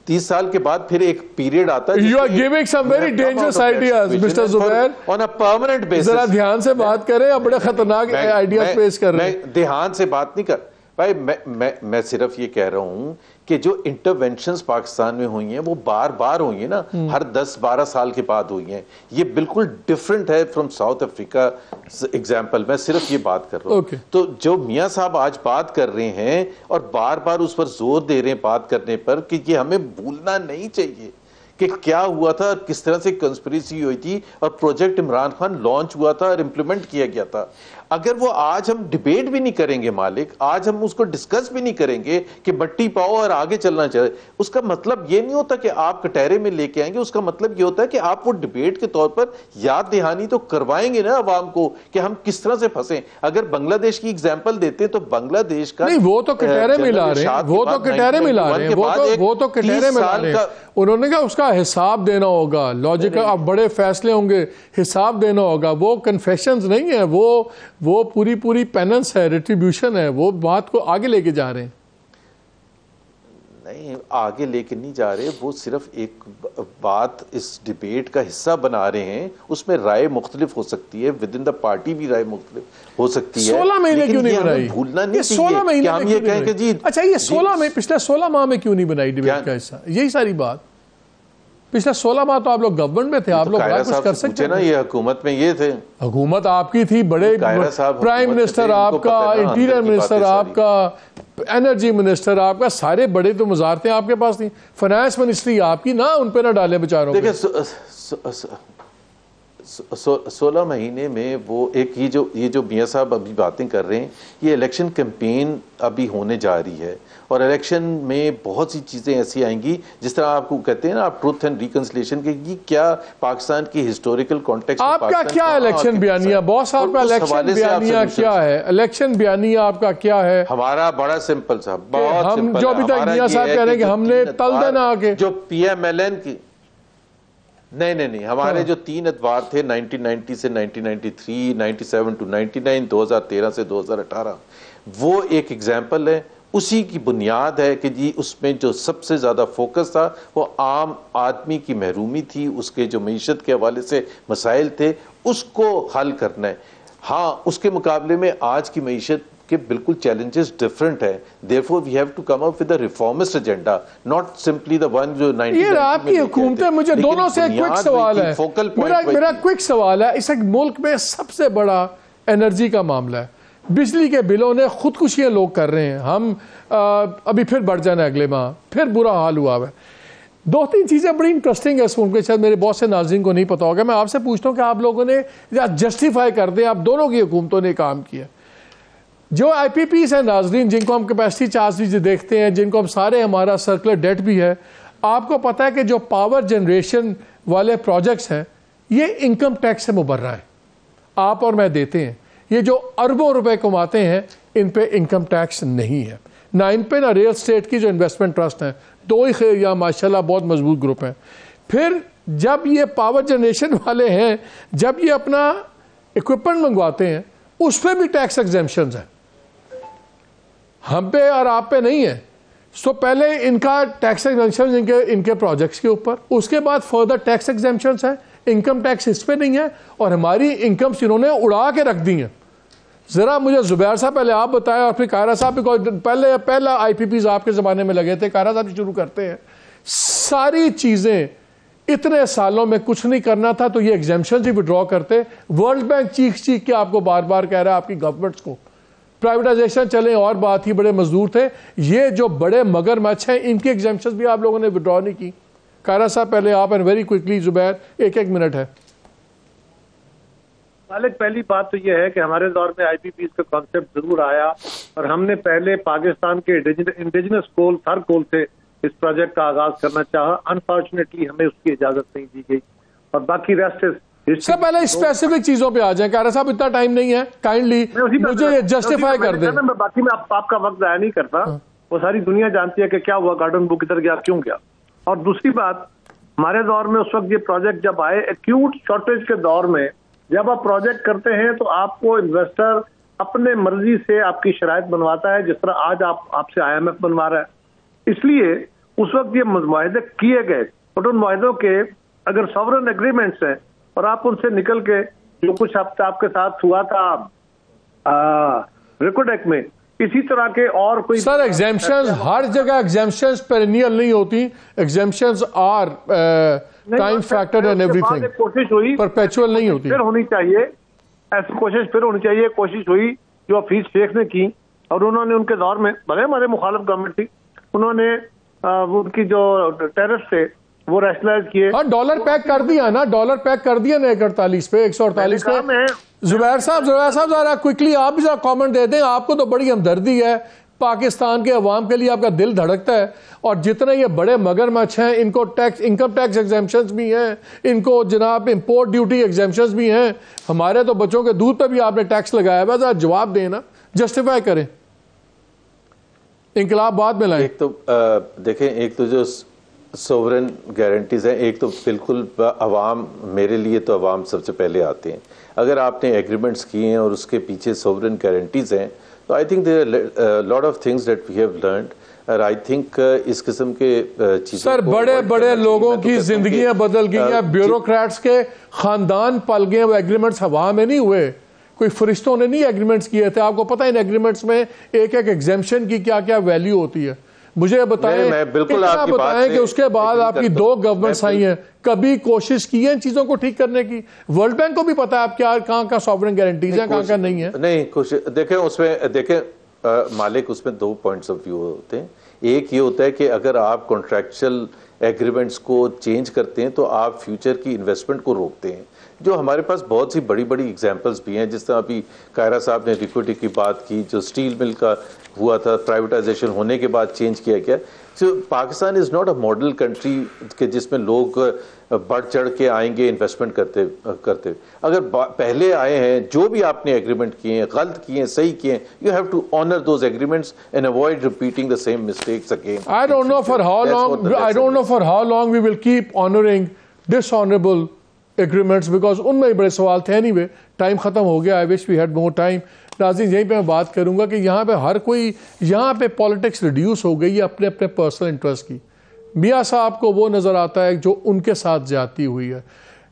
30 साल के बाद फिर एक पीरियड आता है। You are giving some very dangerous ideas mister Zubair, on a permanent basis. जरा ध्यान से बात करें, आप बड़े खतरनाक आइडियाज पेश कर रहे हैं। मैं ध्यान से बात नहीं कर भाई, मैं सिर्फ ये कह रहा हूं कि जो इंटरवेंशंस पाकिस्तान में हुई हैं वो बार बार हुई हैं ना, हर 10-12 साल के बाद हुई हैं। ये बिल्कुल डिफरेंट है फ्रॉम साउथ अफ्रीका एग्जांपल। मैं सिर्फ ये बात कर रहा हूं। तो जो मियां साहब आज बात कर रहे हैं और बार बार उस पर जोर दे रहे हैं बात करने पर कि ये हमें भूलना नहीं चाहिए कि क्या हुआ था, किस तरह से कंस्पिरेसी हुई थी और प्रोजेक्ट इमरान खान लॉन्च हुआ था और इंप्लीमेंट किया गया था। अगर वो आज हम डिबेट भी नहीं करेंगे मालिक, आज हम उसको डिस्कस भी नहीं करेंगे कि बट्टी पाओ और आगे चलना चाहिए, उसका मतलब ये नहीं होता कि आप कटहरे में लेके आएंगे। उसका मतलब ये होता है कि आप वो डिबेट के तौर पर याद दहानी तो करवाएंगे ना अवाम को कि हम किस तरह से फंसे। अगर बांग्लादेश की एग्जाम्पल देते हैं तो बांग्लादेश का नहीं, वो तो कटहरे में ला रहे हैं, वो तो कटहरे में ला रहे हैं, वो तो कटहरे में ला रहे हैं। उन्होंने कहा उसका हिसाब देना होगा, लॉजिकल अब बड़े फैसले होंगे, हिसाब देना होगा। वो कन्फेशंस नहीं है, वो पूरी पेनेंस है, रिट्रीब्यूशन है। वो बात को आगे लेके जा रहे हैं। नहीं, आगे लेके नहीं जा रहे, वो सिर्फ एक बात इस डिबेट का हिस्सा बना रहे हैं। उसमें राय मुख्तलिफ हो सकती है, विद इन द पार्टी भी राय मुख्तलिफ हो सकती है। 16 महीने क्यों नहीं बनाई? भूलना नहीं चाहिए 16 महीने हम ये कहें कि जी अच्छा, ये 16 में पिछले 16 माह में क्यों नहीं बनाई डिबेट का हिस्सा? यही सारी बात। पिछले 16 माह तो आप लोग गवर्नमेंट में थे, आप लोग बड़ा कुछ कर सकते थे ना। ये हुकूमत में ये थे, हुकूमत आपकी थी, बड़े प्राइम मिनिस्टर आपका, इंटीरियर मिनिस्टर आपका, एनर्जी मिनिस्टर आपका, सारे बड़े तो वजारतें आपके पास थी। फाइनेंस मिनिस्ट्री आपकी ना, उन पे ना डाले बेचारों। देखिए 16 महीने में वो एक ये जो मियां साहब अभी बातें कर रहे हैं, ये इलेक्शन कैंपेन अभी होने जा रही है और इलेक्शन में बहुत सी चीज़ें ऐसी आएंगी जिस तरह आपको कहते हैं ना आप ट्रूथ एंड रिकंसिलिएशन के, क्या पाकिस्तान की हिस्टोरिकल कॉन्टेक्स्ट। आपका क्या इलेक्शन बयानिया बॉस, आपका इलेक्शन बयानिया क्या है? इलेक्शन बयानिया आपका क्या है? हमारा बड़ा सिंपल साहब, बहुत सिंपल। जो अभी तक मियां साहब कह रहे हैं कि हमने तल देना आके जो PMLN की नहीं, हमारे जो 3 अदवार थे 1990 से 1993, 97 to 99, 2013 से 2018, वो एक एग्जाम्पल है। उसी की बुनियाद है कि जी उसमें जो सबसे ज़्यादा फोकस था वो आम आदमी की महरूमी थी, उसके जो मईशत के हवाले से मसाइल थे उसको हल करना है। हाँ, उसके मुकाबले में आज की मईशत के बिल्कुल चैलेंजेस डिफरेंट है। Therefore we have to come up with a reformist agenda, not simply the one जो 90। ये आपकी हुकूमत है। मुझे दोनों से क्विक सवाल है, मेरा क्विक सवाल है। इस मुल्क में सबसे बड़ा एनर्जी का मामला है। बिजली के बिलों ने खुदकुशियां लोग कर रहे हैं। हम अभी फिर बढ़ जाना अगले माह, फिर बुरा हाल हुआ है। 2-3 चीज़ें बड़ी इंटरेस्टिंग है इस मुल्क में, शायद मेरे बहुत से नाज़रीन को नहीं पता होगा। मैं आपसे पूछता हूँ कि आप लोगों ने जस्टिफाई कर दें, आप दोनों की हुकूमतों ने काम किया। जो IPPs हैं नाजरीन, जिनको हम कैपेसिटी चार्ज भी देखते हैं, जिनको हम सारे हमारा सर्कुलर डेट भी है, आपको पता है कि जो पावर जनरेशन वाले प्रोजेक्ट्स हैं ये इनकम टैक्स से मुबर्रा है। आप और मैं देते हैं। ये जो अरबों रुपए कमाते हैं इन पे इनकम टैक्स नहीं है, ना इन पे ना रियल स्टेट की जो इन्वेस्टमेंट ट्रस्ट हैं। 2 ही खैरिया माशाल्लाह बहुत मजबूत ग्रुप हैं। फिर जब ये पावर जनरेशन वाले हैं, जब ये अपना इक्विपमेंट मंगवाते हैं उस पर भी टैक्स एग्जेम्पशंस हैं, हम पे और आप पे नहीं है। सो पहले इनका टैक्स एग्जेम्पशन इनके प्रोजेक्ट्स के ऊपर, उसके बाद फर्दर टैक्स एग्जेम्पशंस है, इनकम टैक्स इस पे नहीं है और हमारी इनकम्स इन्होंने उड़ा के रख दी हैं। ज़रा मुझे जुबैर साहब पहले आप बताएं और फिर कायरा साहब भी, पहला IPPs आपके ज़माने में लगे थे, कायरा साहब शुरू करते हैं। सारी चीज़ें इतने सालों में कुछ नहीं करना था तो ये एग्जेम्पशन ही विड्रॉ करते। वर्ल्ड बैंक चीख के आपको बार बार कह रहा है आपकी गवर्नमेंट्स को प्राइवेटाइजेशन चले और बात ही, बड़े मजदूर थे। ये जो बड़े मगरमच्छ हैं इनकी एग्जेम्पशंस भी आप लोगों ने विड्रॉ नहीं की। कायरा साहब पहले आप, and very quickly Zubair, 1-1 minute है। मालिक, पहली बात तो यह है कि हमारे दौर में IPPs का कॉन्सेप्ट जरूर आया और हमने पहले पाकिस्तान के इंडिजिनस कोल, थर कोल से इस प्रोजेक्ट का आगाज करना चाहा। अनफॉर्चुनेटली हमें उसकी इजाजत नहीं दी गई और बाकी रेस्ट सर पहले स्पेसिफिक चीजों पे आ जाए। कारा साहब इतना टाइम नहीं है, काइंडली मुझे ये जस्टिफाई कर दें। बाकी मैं आपका वक्त जाया नहीं करता। वो सारी दुनिया जानती है कि क्या हुआ, गार्डन बुक किधर गया, क्यों गया। और दूसरी बात, हमारे दौर में उस वक्त ये प्रोजेक्ट जब आए, एक्यूट शॉर्टेज के दौर में जब आप प्रोजेक्ट करते हैं तो आपको इन्वेस्टर अपने मर्जी से आपकी शराइत बनवाता है, जिस तरह आज आपसे IMF बनवा रहा है। इसलिए उस वक्त ये मुआहदे किए गए और उन मुआहदों के अगर सॉवरेन एग्रीमेंट्स हैं और आप उनसे निकल के जो कुछ आपके साथ हुआ था रिकोडेक में, इसी तरह के और कोई सर एग्जेम्पशंस हर जगह एग्जेम्पशंस पेरेनियल नहीं होती, exemptions are time factor and everything, कोशिश हुई परपेचुअल नहीं होती। फिर होनी चाहिए ऐसी कोशिश, फिर होनी चाहिए। कोशिश हुई जो हफीज शेख ने की और उन्होंने उनके दौर में, भले हमारे मुखालिफ गवर्नमेंट थी, उन्होंने उनकी जो टैरिफ थे वो रैशनलाइज किए। हाँ डॉलर पैक कर दिया ना, डॉलर पैक कर दिया ना 148 पे 148 पे। जुबैर साहब जरा क्विकली आप भी जरा कमेंट दे दें। आपको तो बड़ी हमदर्दी है, पाकिस्तान के अवाम के लिए आपका दिल धड़कता है। और जितने ये बड़े मगरमच्छ हैं, इनको टैक्स, इनकम टैक्स एग्जेम्पशंस भी हैं, इनको जनाब इंपोर्ट ड्यूटी एग्जेम्पशंस भी हैं। हमारे तो बच्चों के दूध पर भी आपने टैक्स लगाया हुआ, जरा जवाब दें ना, जस्टिफाई करें। इंकलाब बाद में लाएं। एक तो देखें, एक तो जो सोवरेन गारंटीज हैं, एक तो बिल्कुल अवाम, मेरे लिए तो अवाम सबसे पहले आते हैं। अगर आपने एग्रीमेंट्स किए हैं और उसके पीछे सोवरेन गारंटीज हैं, तो I think there are lot of things that we have learned. और आई थिंक इस किस्म के चीज़ों सर बड़े बड़े लोगों की जिंदगियां बदल गई हैं, ब्यूरोक्रेट्स के खानदान पल गए। वो एग्रीमेंट्स हवा में नहीं हुए, कोई फरिश्तों ने नहीं एग्रीमेंट्स किए थे। आपको पता है इन एग्रीमेंट्स में एक एक एग्जेम्पशन की क्या क्या वैल्यू होती है। मुझे बताएं, मैं बिल्कुल आपकी बात बताएं कि उसके बाद आपकी 2 गवर्नमेंट्स आई हैं, कभी कोशिश की है इन चीजों को ठीक करने की? वर्ल्ड बैंक को भी पता है आप क्या कहाँ का सॉवरेन गारंटीज है, कहाँ का नहीं है। नहीं कोशिश देखें, उसमें देखें मालिक, उसमें 2 पॉइंट्स ऑफ व्यू होते हैं। एक ये होता है कि अगर आप कॉन्ट्रैक्चुअल एग्रीमेंट्स को चेंज करते हैं तो आप फ्यूचर की इन्वेस्टमेंट को रोकते हैं। जो हमारे पास बहुत सी बड़ी बड़ी एग्जांपल्स भी हैं, जिस तरह अभी कायरा साहब ने रिक्विटी की बात की, जो स्टील मिल का हुआ था, प्राइवेटाइजेशन होने के बाद चेंज किया गया। तो Pakistan is not a model country के जिसमें लोग बढ़ चढ़ के आएंगे इन्वेस्टमेंट करते। अगर पहले आए हैं, जो भी आपने एग्रीमेंट किए हैं, गलत किए हैं, सही किए हैं, you have to honour those agreements and avoid repeating the same mistakes again. I don't know for how long we will keep honoring dishonorable agreements, because उनमें बड़े सवाल थे। anyway, टाइम ख़त्म हो गया। I wish we had more time. नाज़रीन, यहीं पे मैं बात करूंगा कि यहाँ पे हर कोई, यहाँ पे पॉलिटिक्स रिड्यूस हो गई है अपने अपने पर्सनल इंटरेस्ट की। मियाँ साहब को वो नज़र आता है जो उनके साथ ज्यादती हुई है,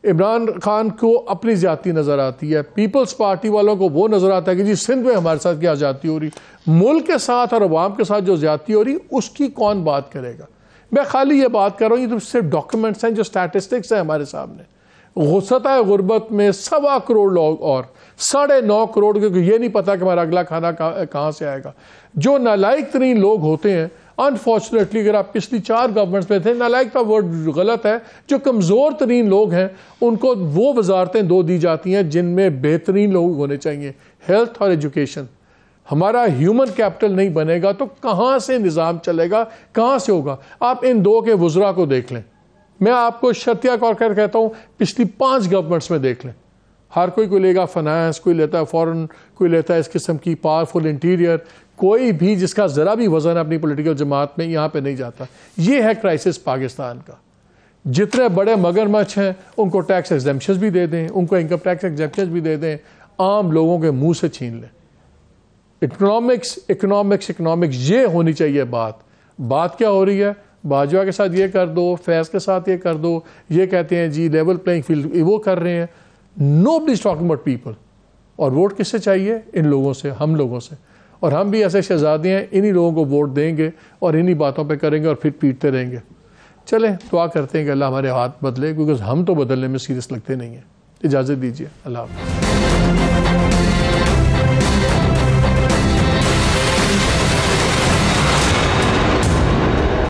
इमरान खान को अपनी ज्यादती नज़र आती है, पीपल्स पार्टी वालों को वो नज़र आता है कि जी सिंध में हमारे साथ क्या ज्यादती हो रही, मुल्क के साथ और अवाम के साथ जो ज्यादती हो रही उसकी कौन बात करेगा। मैं खाली ये बात कर रहा हूँ, ये तो सिर्फ डॉक्यूमेंट्स हैं, जो स्टैटिस्टिक्स हैं हमारे सामने। सतह गुर्बत में 1.25 करोड़ लोग और 9.5 करोड़, क्योंकि ये नहीं पता कि हमारा अगला खाना कहाँ से आएगा। जो नालायक तरीन लोग होते हैं, अनफॉर्चुनेटली अगर आप पिछली 4 गवर्नमेंट्स में थे, नालायक का वर्ड गलत है, जो कमज़ोर तरीन लोग हैं उनको वो वजारतें दी जाती हैं जिनमें बेहतरीन लोग होने चाहिए। हेल्थ और एजुकेशन, हमारा ह्यूमन कैपिटल नहीं बनेगा तो कहाँ से निज़ाम चलेगा, कहाँ से होगा। आप इन 2 के वज़रा को देख लें, मैं आपको शर्तिया कौर कर कहता हूँ, पिछली 5 गवर्नमेंट्स में देख लें। हर कोई लेगा फाइनेंस, कोई लेता है फॉरेन, कोई लेता है इस किस्म की पावरफुल इंटीरियर, कोई भी जिसका ज़रा भी वजन अपनी पॉलिटिकल जमात में यहाँ पे नहीं जाता। ये है क्राइसिस पाकिस्तान का। जितने बड़े मगरमच्छ हैं उनको टैक्स एग्जेम्पशंस भी दे दें, उनको इनकम टैक्स एग्जेम्पशंस भी दे दें, आम लोगों के मुंह से छीन लें। इकोनॉमिक्स इकोनॉमिक्स इकोनॉमिक्स, ये होनी चाहिए बात क्या हो रही है? बाजवा के साथ ये कर दो, फैज़ के साथ ये कर दो, ये कहते हैं जी लेवल प्लेइंग फील्ड वो कर रहे हैं। Nobody is talking about people. और वोट किससे चाहिए? इन लोगों से, हम लोगों से। और हम भी ऐसे शहजादे हैं, इन्हीं लोगों को वोट देंगे और इन्हीं बातों पे करेंगे और फिर पीटते रहेंगे। चलें दुआ करते हैं कि अल्लाह हमारे हाथ बदले, क्योंकि हम तो बदलने में सीरियस लगते नहीं हैं। इजाज़त दीजिए, अल्लाह हाफ़िज़।